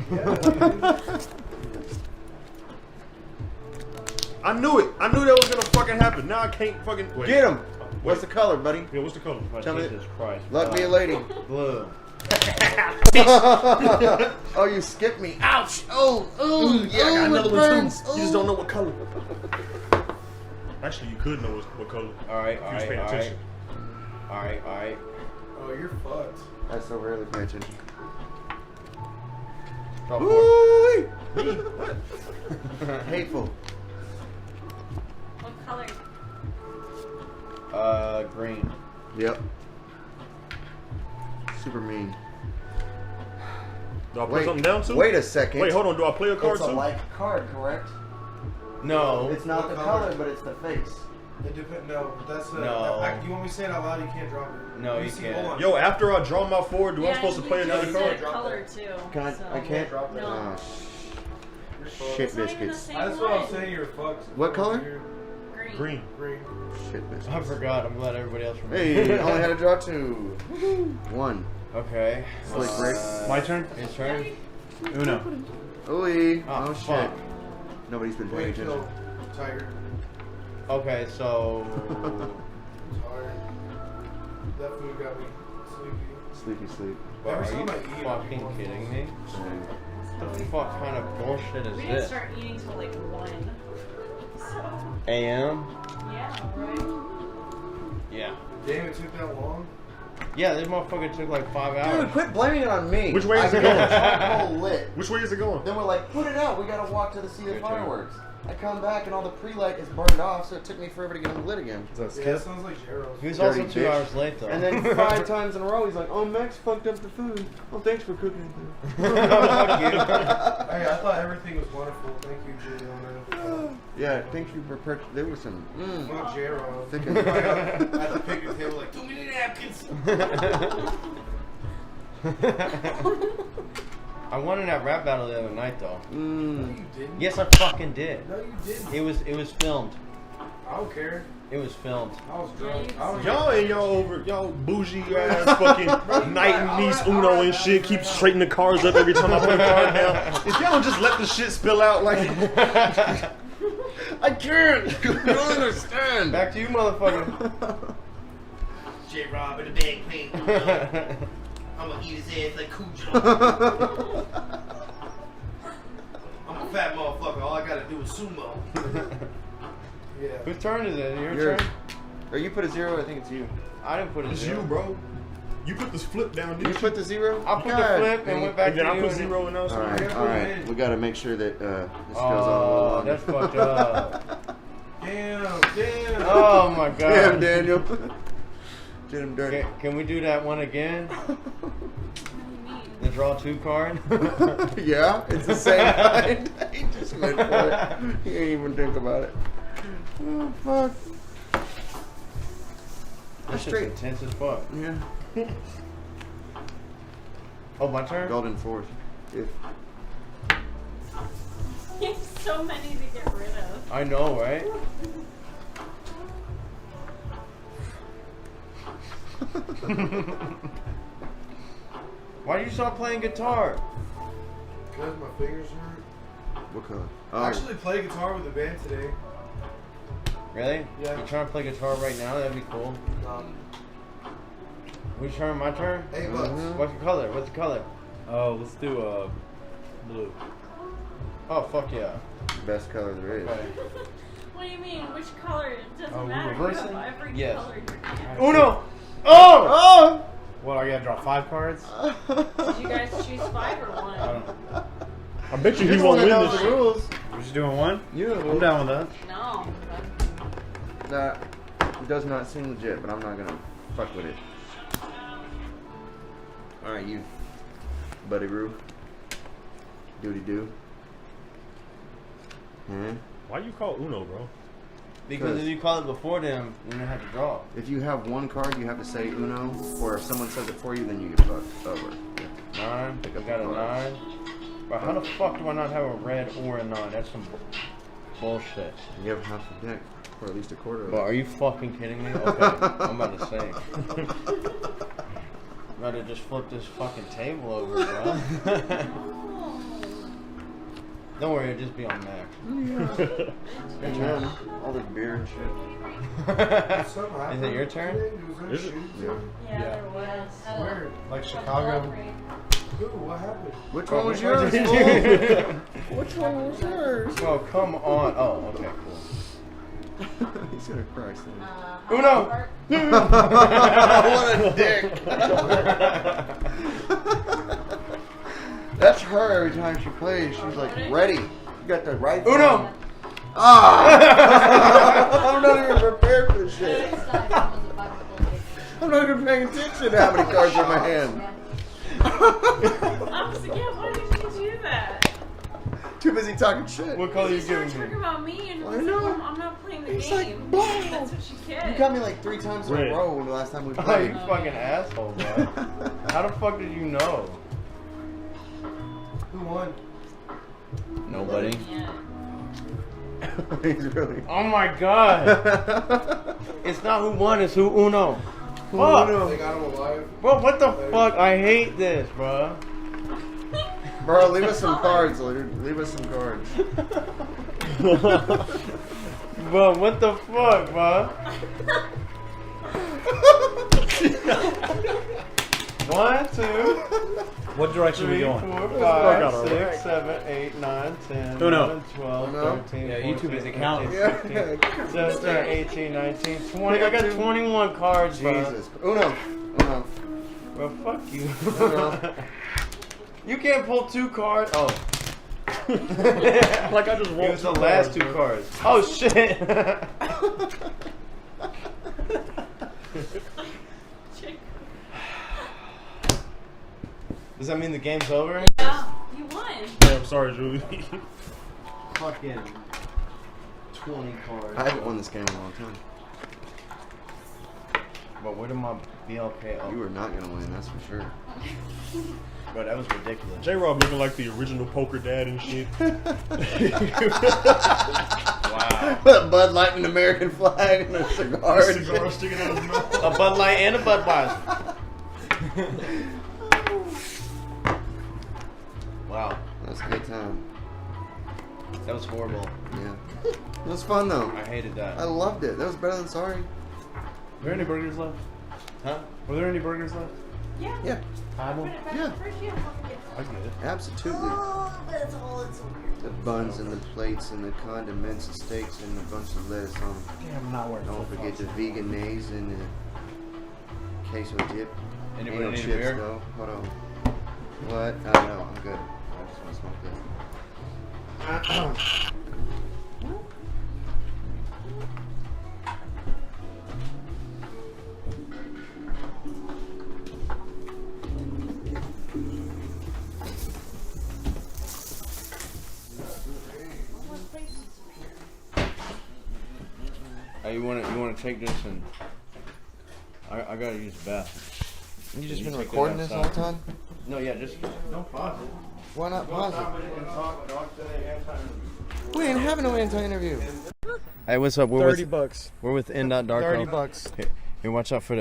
I knew it. I knew that was gonna fucking happen. Now I can't fucking wait. Get him. Wait. What's the color, buddy? Yeah, what's the color? Tell me. Jesus Christ. Luck be a lady. Blue. Oh, you skipped me. Ouch. Oh, oh, Yeah, I got it another one burns. too. You just don't know what color. Actually, you could know what color. Alright, If you was paying attention. Alright. Oh, you're fucked. I so rarely pay attention. Drop four. Hateful. What color? Green. Yep. Super mean. Do I put something down too? Wait a second. Wait, hold on. Do I play a card It's a too? like card, correct? No. It's not What the color? color, but it's the face. It depends. No, that's a. No. You want me to say it out loud? You can't drop it. No, Let me you see, can't. Hold on. Yo, after I draw my 4, do I supposed to play another card? Drop color that. too. Can I? so. I can't. Drop that. No. Oh, You're fucked. shit It's not even the biscuits. same That's what I was one. saying. You're fucked. What color? You're Green. Green. green. Shit biscuits. I forgot. I'm glad everybody else remembers. Hey, I only had to draw 2. 1. Okay. Slick Rick. My turn? His turn? Uno. Ooh. Oh, Oh, fuck. shit. Nobody's been paying Wait, attention. kill. Tiger. Okay, so... Tired. That food got me sleepy. Sleepy sleep. Bro, Every are you time I eat, I fucking get more kidding full. me? What the fuck kind of bullshit is We didn't this? start eating till like 1. So, AM? yeah, right? Yeah. Damn, it took that long? Yeah, this motherfucker took like 5 hours. Dude, quit blaming it on me. Which way is I it got going? charcoal lit. Which way is it going? Then we're like, put it out. We gotta walk to the see the Your turn. fireworks. I come back and all the pre-light is burned off, so it took me forever to get them lit again. Yeah, that sounds like Jaros. He was Dirty also 2 bitch. hours late though. And then 5 times in a row, he's like, "Oh, Max fucked up the food. Oh, thanks for cooking it." Fuck you. Hey, I thought everything was wonderful. Thank you, Juliana. Yeah, thank you for there was some. Not Jaros. Thick At the picnic table, like, too many napkins. I won in that rap battle the other night though. No, you didn't. Yes, I fucking did. No, you didn't. It was filmed. I don't care. It was filmed. I was drunk. I was Y'all and y'all bougie ass fucking knight and niece Uno and shit keep straightening the cards up every time I put a card down. If y'all don't just let the shit spill out like I can't. You don't understand. Back to you, motherfucker. J-Rob in the bag paint. I'm gonna eat his ass like Cujo. I'm a fat motherfucker. All I gotta do is sumo. Yeah. Whose turn is it? Your Yours. turn? Or you put a 0, I think it's you. I didn't put a it's 0. you, bro. You put this flip down, You didn't you? put the 0? I put God. the flip and went back And then to I you. put and- 0 and now it's Alright. We gotta make sure that this goes on a little Oh, longer. that's fucked up. Damn. Oh my god. Damn, Daniel. Did him dirty. Can we do that one again? The draw 2 card? Yeah, it's the same kind. He just went for it. He didn't even think about it. Oh, fuck. That's Straight. intense as fuck. Yeah. Oh, my turn? Golden fourth. If You have so many to get rid of. I know, right? Why do you stop playing guitar? Because my fingers hurt. what color? I actually played guitar with the band today. Really? Yeah. You trying to play guitar right now? That'd be cool. Whose turn? My turn? $8. What's the color? What's the color? Oh, let's do blue. Oh, fuck yeah. Best color there is. Okay. What do you mean? Which color? It doesn't Oh, matter. we're You have reversing? every Yes. color you can. Uno! Oh! What, I gotta draw 5 cards? Did you guys choose 5 or 1? I don't know. I bet you You're he the won't one that win knows this the shit. rules. We're just doing 1? You I'm down with that. No. That does not seem legit, but I'm not gonna fuck with it. Alright, you. Buddy Roo. Doody doo. Why you call Uno, bro? Because if you call it before them, you don't have to draw. If you have one card, you have to say Uno, or if someone says it for you, then you get fucked over. 9. Pick I up got the a cards. 9. Bro, how the fuck do I not have a red or a 9? That's some bullshit. You have half the deck, or at least a quarter of Bro, it. are you fucking kidding me? Okay, I'm about to say. I'm about to just flip this fucking table over, bro. Don't worry, it'll just be on Mac. All this beer and shit. Is it your turn? Is it? Yeah, there was. Where? Like Chicago? Ooh, what happened? Which one was yours? Which one was yours? Oh, come on. Oh, okay, cool. He's gonna cry soon. Uno! What a dick! That's her every time she plays. She's like ready. You got the right. Uno! Ah! I'm not even prepared for this shit. I'm not even paying attention to how many cards are in my hand. I was like, yeah, why did you do that? Too busy talking shit. What color are you She started giving talking me? about me and I was know. like, I'm not playing the It's game. like, blah. That's what she said. You got me like 3 times in a Red. row the last time we Oh, played. you fucking asshole, bro. How the fuck did you know? Who won? Nobody. Yeah. He's really. Oh my god. It's not who won, it's who Uno. Fuck. They got him alive. Bro, what the fuck? I hate this, bro. Bro, leave us some cards. Leave us some cards. Bro, what the fuck, bro? 1, 2, What direction are we 3, going? 4, work out 5, all 6, 7, 8, 9, 10, Uno. 11, 12, Uno. 13, Yeah, you 14, too busy 15, counting. 16, 17, 18, 19, 20. I got 21 cards, bro. Jesus. Uno. Uno. Bro, fuck you. Uno. You can't pull 2 cards. Oh. Like I just It rolled was the last 2 cards. Oh shit. Does that mean the game's over? Yeah, you won. Yeah, I'm sorry, Julie. Fucking 20 cards. I haven't won this game in a long time. But where did my BLK? Oh, You were not gonna win, that's for sure. bro, that was ridiculous. J-Rob looking like the original poker dad and shit. Wow. Bud Light and American flag and a cigar. Cigar sticking out his mouth. A Bud Light and a Budweiser. Wow, That's a good time. that was horrible. Yeah. It was fun though. I hated that. I loved it. That was better than sorry. Are there any burgers left? Huh? Were there any burgers left? Yeah. Yeah. Had one? Yeah. I get it. Absolutely. That's all it's The buns and the plates and the condiments and steaks and a bunch of lettuce on them. Damn, I'm not wearing Don't forget the vegan nays and the queso dip. Anybody Ain't no need a chips beer? though. Hold on. What? I don't know. I'm good. I just want to smoke this. Hey, you wanna take this and I gotta use the bathroom. You just Can been you take that recording this all the outside? time? No, yeah, just don't pause it. Why not pause it? We ain't having no anti-interview. Hey, what's up? We're $30. We're with N.Darko. $30. Here, watch out for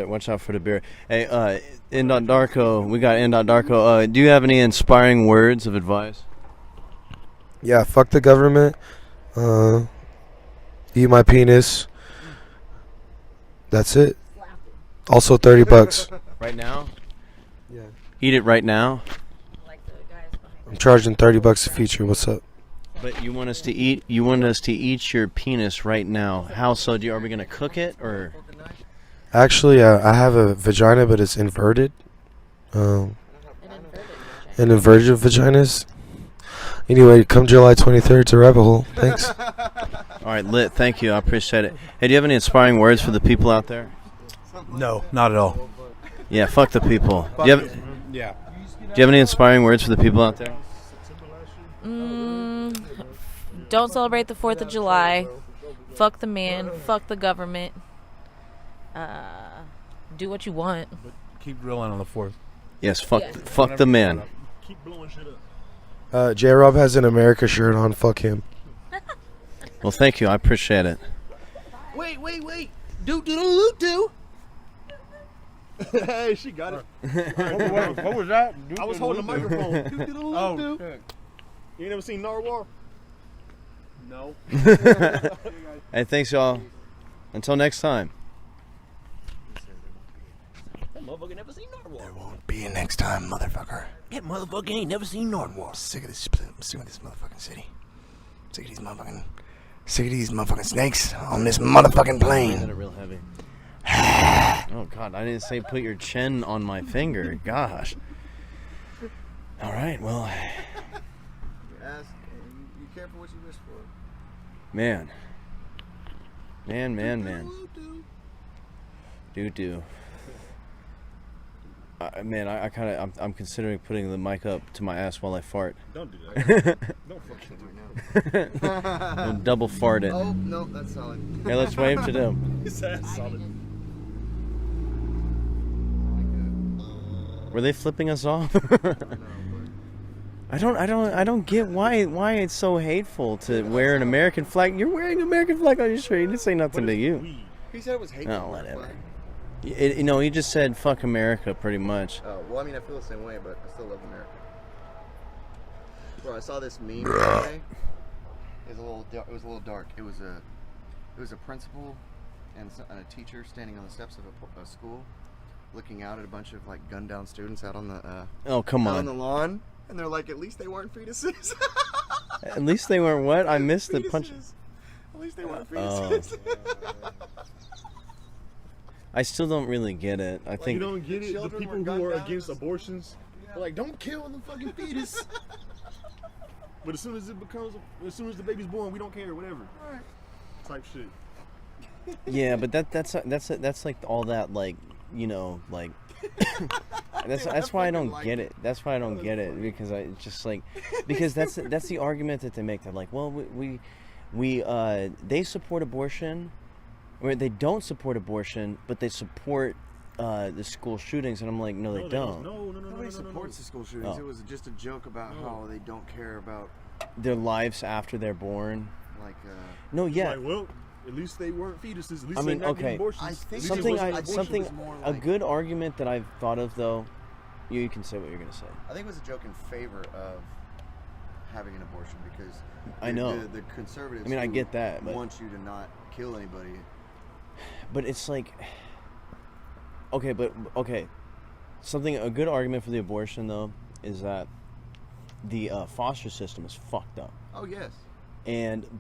the beer. Hey, N.Darko, we got N.Darko. Do you have any inspiring words of advice? Yeah, fuck the government. Eat my penis. That's it. Also $30. Right now? Yeah. Eat it right now. I'm charging $30 a feature. What's up? But you want us to eat? You want us to eat your penis right now? How so? Are we gonna cook it or? Actually, I have a vagina, but it's inverted. An inverted vaginas. Anyway, come July 23rd to Rabbit Hole. Thanks. All right, lit. Thank you. I appreciate it. Hey, do you have any inspiring words for the people out there? No, not at all. Yeah, fuck the people. Do you have any inspiring words for the people out there? Don't celebrate the 4th of July. Fuck the man. Fuck the government. Do what you want. Keep drilling on the 4th. Yes, fuck the man. Keep blowing shit up. J-Rob has an America shirt on. Fuck him. Well, thank you. I appreciate it. Wait. Do. Hey, she got it. What was that? I was holding the microphone. Oh, shit. You ain't never seen Narwhal? No. Hey, thanks, y'all. Until next time. That motherfucker never seen Nardwuar. There won't be a next time, motherfucker. That motherfucker ain't never seen Nardwuar. I'm sick of this motherfucking city. Sick of these motherfucking snakes on this motherfucking plane. Hit it real heavy. Oh God, I didn't say put your chin on my finger. Gosh. All right, well. You careful what you wish for. Man. Do. Man, I'm considering putting the mic up to my ass while I fart. Don't do that. Don't fucking do it now. I'll double fart it. Oh, no, that's solid. Hey, let's wave to them. His ass solid. Were they flipping us off? I don't get why it's so hateful to wear an American flag. You're wearing an American flag on your shirt. He didn't say nothing to you. He said it was hateful. No, whatever. He just said fuck America pretty much. Oh, well, I mean, I feel the same way, but I still love America. Bro, I saw this meme today. It was a little dark. It was a principal and a teacher standing on the steps of a school, looking out at a bunch of like gunned down students out on the on the lawn, and they're like, at least they weren't fetuses. At least they weren't what? I missed the punch. At least they weren't fetuses. I still don't really get it. I think you don't get it. The people who are against abortions, are like, don't kill the fucking fetus. But as soon as the baby's born, we don't care, whatever. Right. Type shit. Yeah, but that's like all that like like that's why I don't get it. That's why I don't get it because it's just like because that's the argument that they make. They're like, well, they support abortion. Or they don't support abortion, but they support the school shootings, and I'm like, no, they don't. Nobody supports the school shootings. It was just a joke about how they don't care about their lives after they're born. Like, no, yeah. Like, well, at least they weren't fetuses. At least I mean, they're not okay. getting abortions. I think something. A good argument that I've thought of, though. You can say what you're gonna say. I think it was a joke in favor of having an abortion because I know the conservatives. I mean, I get that, but want you to not kill anybody. But it's like, a good argument for the abortion though is that the foster system is fucked up. Oh yes.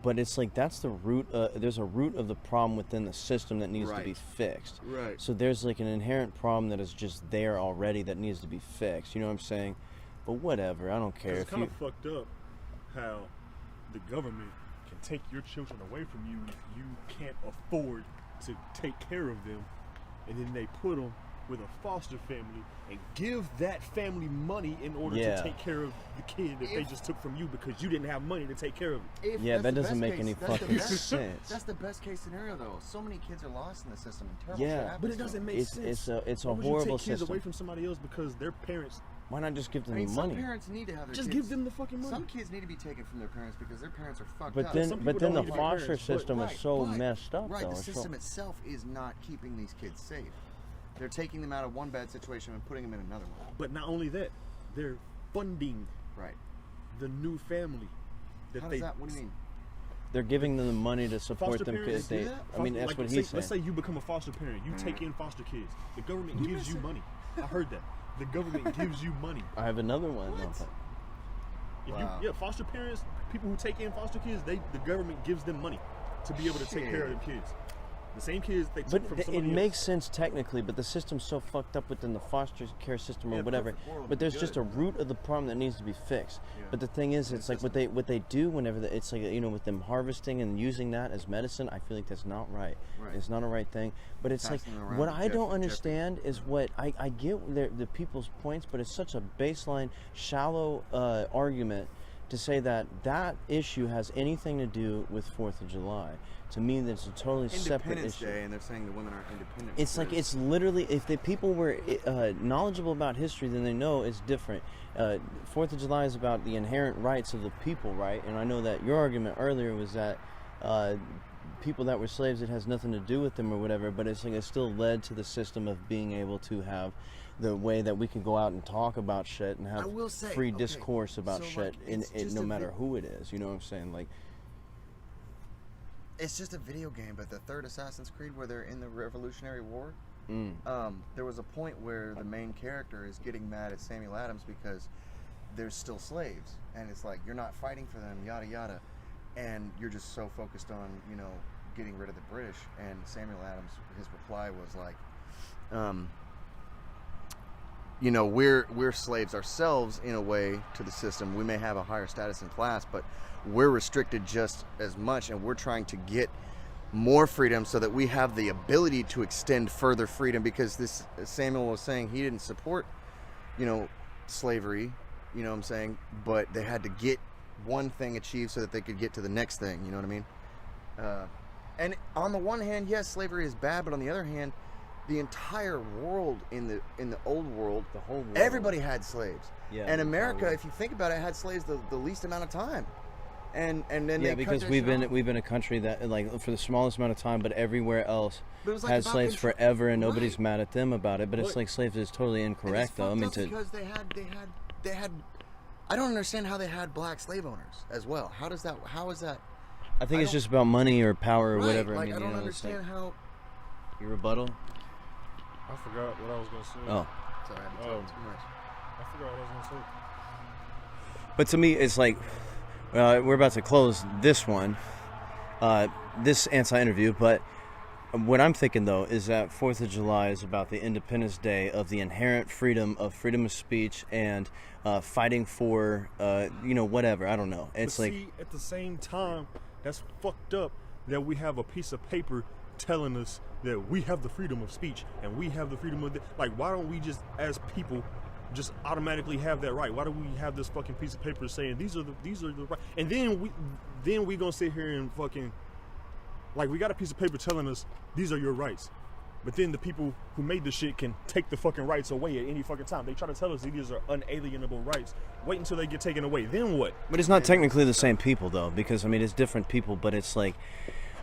But it's like that's the root. There's a root of the problem within the system that needs to be fixed. Right. So there's like an inherent problem that is just there already that needs to be fixed. You know what I'm saying? But whatever, I don't care. It's kind of fucked up how the government can take your children away from you if you can't afford to take care of them, and then they put them with a foster family and give that family money in order to take care of the kid that they just took from you because you didn't have money to take care of it. Yeah, that doesn't make any fucking sense. That's the best case scenario, though. So many kids are lost in the system, and terrible shit happens. But it doesn't make sense. It's a Why would horrible you take kids system. away from somebody else because their parents. Why not just give them the some money? parents need to have their Just kids. give them the fucking money. Some kids need to be taken from their parents because their parents are fucked But up. then the foster system is so messed up. Right, though. the system itself is not keeping these kids safe. They're taking them out of one bad situation and putting them in another one. But not only that, they're funding the new family. How does that? What do you mean? They're giving them the money to support Foster them parents because do that? I mean, that's what he's saying. Let's say you become a foster parent. You take in foster kids. The government gives you money. I heard that. The government gives you money. I have another one. Foster parents, people who take in foster kids, the government gives them money to be able to take care of their kids. The same kids they took from somebody else. It makes sense technically, but the system's so fucked up within the foster care system or whatever. But there's just a root of the problem that needs to be fixed. Yeah. But the thing is, it's like what they do whenever it's like with them harvesting and using that as medicine. I feel like that's not right. It's not a right thing. But it's like what I don't understand is what I get the people's points, but it's such a baseline, shallow argument to say that issue has anything to do with 4th of July. To me, that's a totally separate issue. Day, and they're saying the women aren't independent. It's like it's literally if the people were knowledgeable about history, then they know it's different. 4th of July is about the inherent rights of the people, right? And I know that your argument earlier was that people that were slaves, it has nothing to do with them or whatever. But it's like it still led to the system of being able to have the way that we can go out and talk about shit and have free discourse about shit, no matter who it is. You know what I'm saying? Like. It's just a video game, but the third Assassin's Creed where they're in the Revolutionary War, there was a point where the main character is getting mad at Samuel Adams because there's still slaves, and it's like, you're not fighting for them, yada yada, and you're just so focused on, you know, getting rid of the British. And Samuel Adams, his reply was like, you know, we're slaves ourselves in a way to the system. We may have a higher status in class, but we're restricted just as much, and we're trying to get more freedom so that we have the ability to extend further freedom. Because this Samuel was saying he didn't support, you know, slavery, you know what I'm saying, but they had to get one thing achieved so that they could get to the next thing, you know what I mean? And on the one hand, yes, slavery is bad, but on the other hand, the entire world in the old world, the whole world, everybody had slaves. Yeah, and America, if you think about it, had slaves the least amount of time. And then yeah, because we've been a country that, like, for the smallest amount of time, but everywhere else like had slaves forever, and nobody's mad at them about it. But it's like slavery is totally incorrect, though. I mean, because they had. I don't understand how they had black slave owners as well. How is that? I think it's just about money or power or whatever. Like, I mean, I don't you know, understand like, how. Your rebuttal? I forgot what I was gonna say. Oh. Sorry, I'm talking too much. I forgot what I was gonna say. But to me, it's like, we're about to close this one, this anti-interview, but what I'm thinking, though, is that 4th of July is about the Independence Day of the inherent freedom of speech and fighting for, you know, whatever. I don't know. It's but like, see, at the same time, that's fucked up that we have a piece of paper telling us that we have the freedom of speech and we have the freedom of like, why don't we just, as people, just automatically have that right? Why do we have this fucking piece of paper saying these are the right? And then we gonna sit here and fucking, like, we got a piece of paper telling us these are your rights, but then the people who made the shit can take the fucking rights away at any fucking time. They try to tell us these are unalienable rights. Wait until they get taken away. Then what? but it's not technically the same people, though, because, I mean, it's different people, but it's like,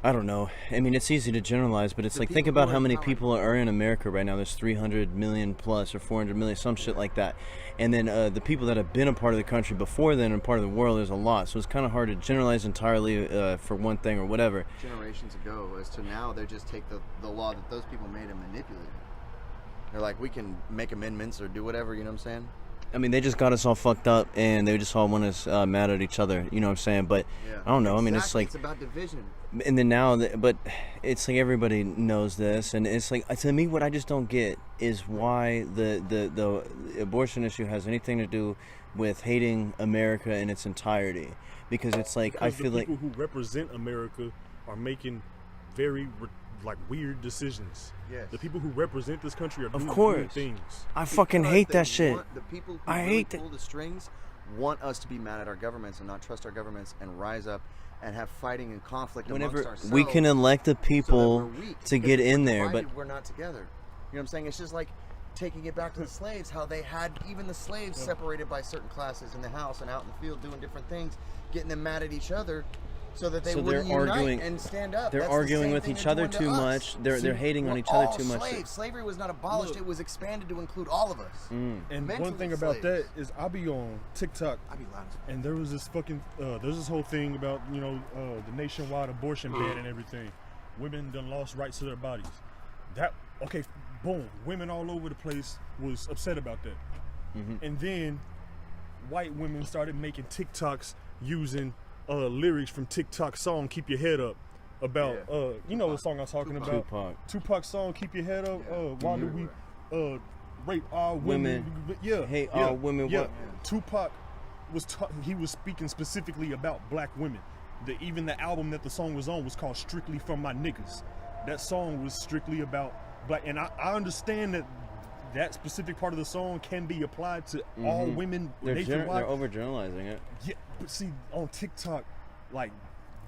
I don't know. I mean, it's easy to generalize, but it's like, think about how many people are in America right now. There's 300 million plus or 400 million, some shit like that. And then the people that have been a part of the country before then and part of the world, there's a lot. So it's kind of hard to generalize entirely for one thing or whatever. Generations ago, as to now, they just take the law that those people made and manipulate it. They're like, we can make amendments or do whatever, you know what I'm saying? I mean, they just got us all fucked up, and they just all want us mad at each other. You know what I'm saying? But yeah. I don't know. I mean, it's like, it's about division. And then now, but it's like everybody knows this, and it's like, to me, what I just don't get is why the abortion issue has anything to do with hating America in its entirety. Because it's like, because I feel like people who represent America are making very weird decisions. Yes. The people who represent this country are doing of course weird things. I fucking hate that shit. The people who I really hate pull the strings want us to be mad at our governments and not trust our governments and rise up and have fighting and conflict amongst ourselves. We can elect the people to get in there, but we're not together. You know what I'm saying? It's just like taking it back to the slaves, how they had even the slaves separated by certain classes in the house and out in the field doing different things, getting them mad at each other so that they wouldn't unite and stand up. They're arguing with each other too much. They're hating on each other too much. Slavery was not abolished. It was expanded to include all of us. And one thing about that is, I be on TikTok, and there was this fucking there's this whole thing about, you know, the nationwide abortion ban and everything. Women done lost rights to their bodies. That, okay, boom, women all over the place was upset about that. And then white women started making TikToks using lyrics from TikTok song "Keep Your Head Up" about you know the song I'm talking about. Tupac song "Keep Your Head Up." Why do we rape all women? Hate all women. Yeah. Tupac was he was speaking specifically about black women. Even the album that the song was on was called "Strictly for My Niggas." That song was strictly about black, and I understand that specific part of the song can be applied to all women nationwide. They're overgeneralizing it. Yeah, but see, on TikTok, like,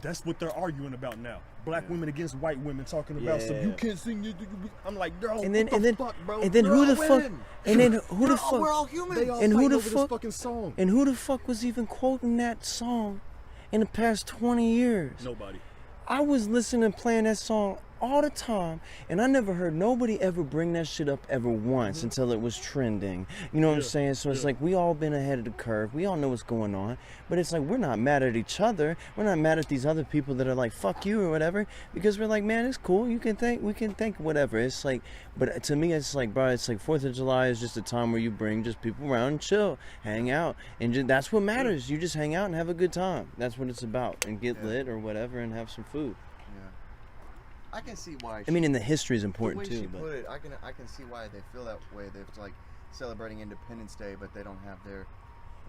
that's what they're arguing about now. Black women against white women, talking about some, you can't sing. I'm like, girl, and then fuck, bro? And then We're who the all fuck? women. And then who the fuck? We're all humans. They all and who the over fuck? This fucking song. And who the fuck was even quoting that song in the past 20 years? Nobody. I was listening and playing that song all the time, and I never heard nobody ever bring that shit up ever once until it was trending. You know what I'm saying? So it's like we all been ahead of the curve. We all know what's going on, but it's like we're not mad at each other. We're not mad at these other people that are like fuck you or whatever, because we're like, man, it's cool. You can think, we can think whatever. It's like, but to me, it's like, bro, it's like 4th of July is just a time where you bring just people around and chill, hang out, and just, that's what matters. You just hang out and have a good time. That's what it's about, and get lit or whatever, and have some food. I can see why. I mean, and the history is important the way too. She But put it, I can see why they feel that way. They're like celebrating Independence Day, but they don't have their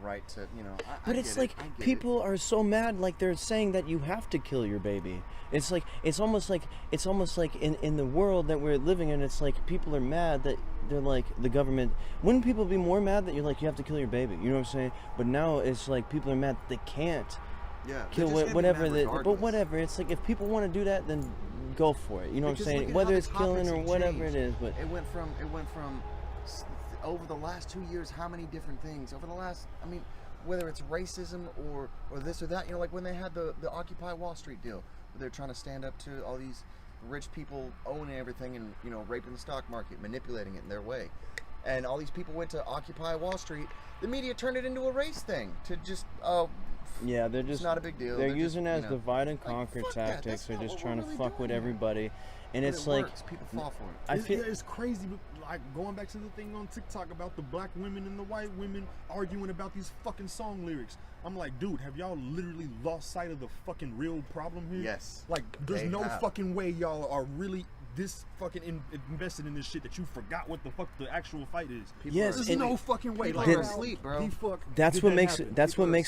right to, you know. But it's like people are so mad, like they're saying that you have to kill your baby. It's like it's almost like in the world that we're living in, it's like people are mad that they're like the government. Wouldn't people be more mad that you're like you have to kill your baby? You know what I'm saying? But now it's like people are mad that they can't. Yeah, kill whatever that. But whatever, it's like if people want to do that, then go for it. You know what I'm saying? Whether it's killing or whatever it is, but it went from over the last 2 years, how many different things over the last, I mean, whether it's racism or this or that, you know, like when they had the Occupy Wall Street deal, where they're trying to stand up to all these rich people owning everything and, you know, raping the stock market, manipulating it in their way. And all these people went to Occupy Wall Street. The media turned it into a race thing to just, yeah, they're just, it's not a big deal. They're just, using it as you know, divide and conquer tactics. They're just trying to fuck with everybody. And it's like, people fall for it. I feel it's crazy, but like going back to the thing on TikTok about the black women and the white women arguing about these fucking song lyrics. I'm like, dude, have y'all literally lost sight of the fucking real problem here? Yes. Like, there's no fucking way y'all are really this fucking invested in this shit that you forgot what the fuck the actual fight is. Yes, there's no fucking way. Like, asleep, bro. That's what makes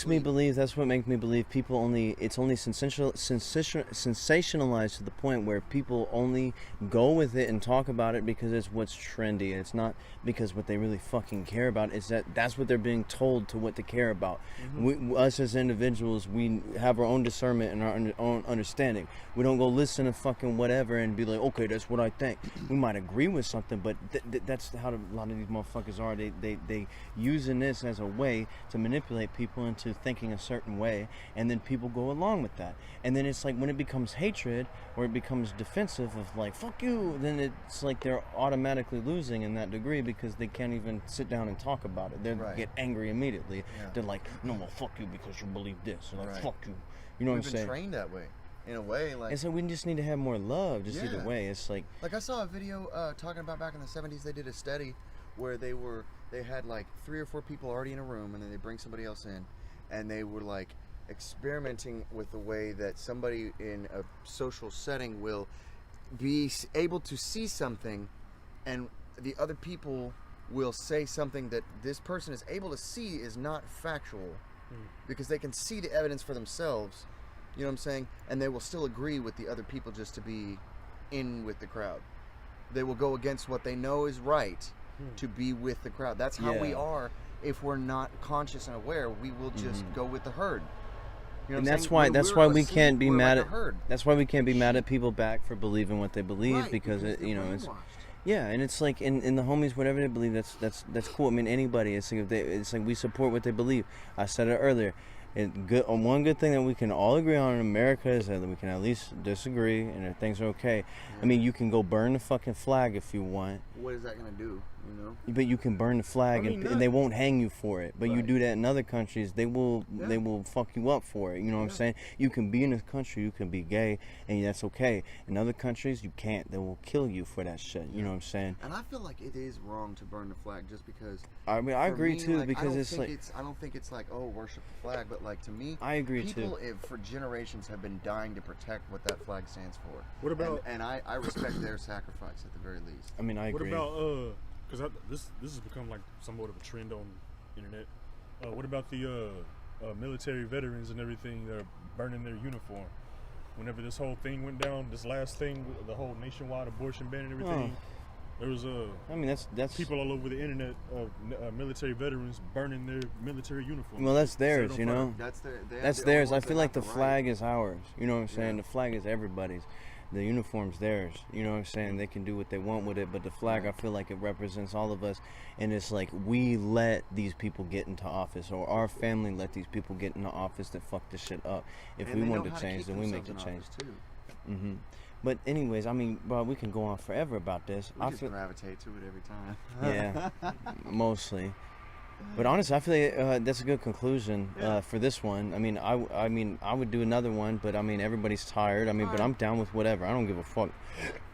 me believe. That's what makes me believe people only. It's only sensationalized to the point where people only go with it and talk about it because it's what's trendy. It's not because what they really fucking care about. Is that's what they're being told to what to care about. Us as individuals, we have our own discernment and our own understanding. We don't go listen to fucking whatever and be like, okay, that's what I think. We might agree with something, but that's how a lot of these motherfuckers are. They using this as a way to manipulate people into thinking a certain way, and then people go along with that. And then it's like when it becomes hatred or it becomes defensive of like fuck you, then it's like they're automatically losing in that degree because they can't even sit down and talk about it. They get angry immediately. Yeah. They're like, no, well, fuck you because you believe this. Or like, fuck you. You know what I'm saying? We've been trained that way. In a way, like, and so we just need to have more love. Just either way, it's like I saw a video talking about back in the 70s. They did a study where they had like 3 or 4 people already in a room, and then they bring somebody else in, and they were like experimenting with the way that somebody in a social setting will be able to see something, and the other people will say something that this person is able to see is not factual, because they can see the evidence for themselves. You know what I'm saying? And they will still agree with the other people just to be in with the crowd. They will go against what they know is right to be with the crowd. That's how we are. If we're not conscious and aware, we will just go with the herd. You know and that's why we can't be mad at that's why we can't be mad at people back for believing what they believe, because it, you know, it's and it's like in the homies, whatever they believe, that's cool. I mean, anybody, it's like it's like we support what they believe. I said it earlier. One good thing that we can all agree on in America is that we can at least disagree and that things are okay. I mean, you can go burn the fucking flag if you want. What is that going to do, you know? But you can burn the flag, and they won't hang you for it. But you do that in other countries, they will fuck you up for it. You know what I'm saying? You can be in this country, you can be gay, and that's okay. In other countries, you can't. They will kill you for that shit. You know what I'm saying? And I feel like it is wrong to burn the flag just because. I mean, I agree too, because it's like I don't think it's like, oh, worship the flag, but like to me, I agree people too. for generations have been dying to protect what that flag stands for. What about? And I respect their sacrifice at the very least. I mean, I agree. What about because this has become like somewhat of a trend on the internet. What about the military veterans and everything that are burning their uniform? Whenever this whole thing went down, this last thing, the whole nationwide abortion ban and everything, there was I mean, that's people all over the internet of military veterans burning their military uniforms. Well, that's theirs, you know. That's theirs. I feel like the flag is ours. You know what I'm saying? The flag is everybody's. The uniform's theirs. You know what I'm saying? They can do what they want with it, but the flag, I feel like it represents all of us. And it's like we let these people get into office, or our family let these people get into office that fuck this shit up. If we want to change, then we make the change. But anyways, I mean, bro, we can go on forever about this. We just gravitate to it every time. Yeah, mostly. But honestly, I feel like that's a good conclusion for this one. I mean, I would do another one, but I mean, everybody's tired. I mean, but I'm down with whatever. I don't give a fuck.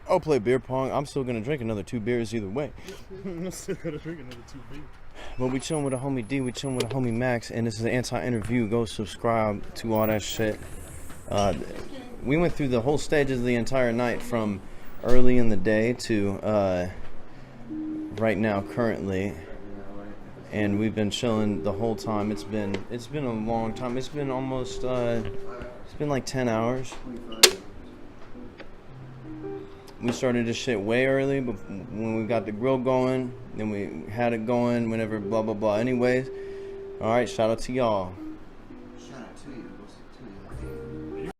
I'll play beer pong. I'm still gonna drink another 2 beers either way. I'm still gonna drink another 2 beers. But we chilling with a homie D. We chilling with a homie Max, and this is an anti-interview. Go subscribe to all that shit. We went through the whole stages of the entire night from early in the day to right now currently, and we've been chilling the whole time. It's been a long time. It's been almost it's been like 10 hours. We started this shit way early, but when we got the grill going, then we had it going whenever blah blah blah. Anyways, all right, shout out to y'all.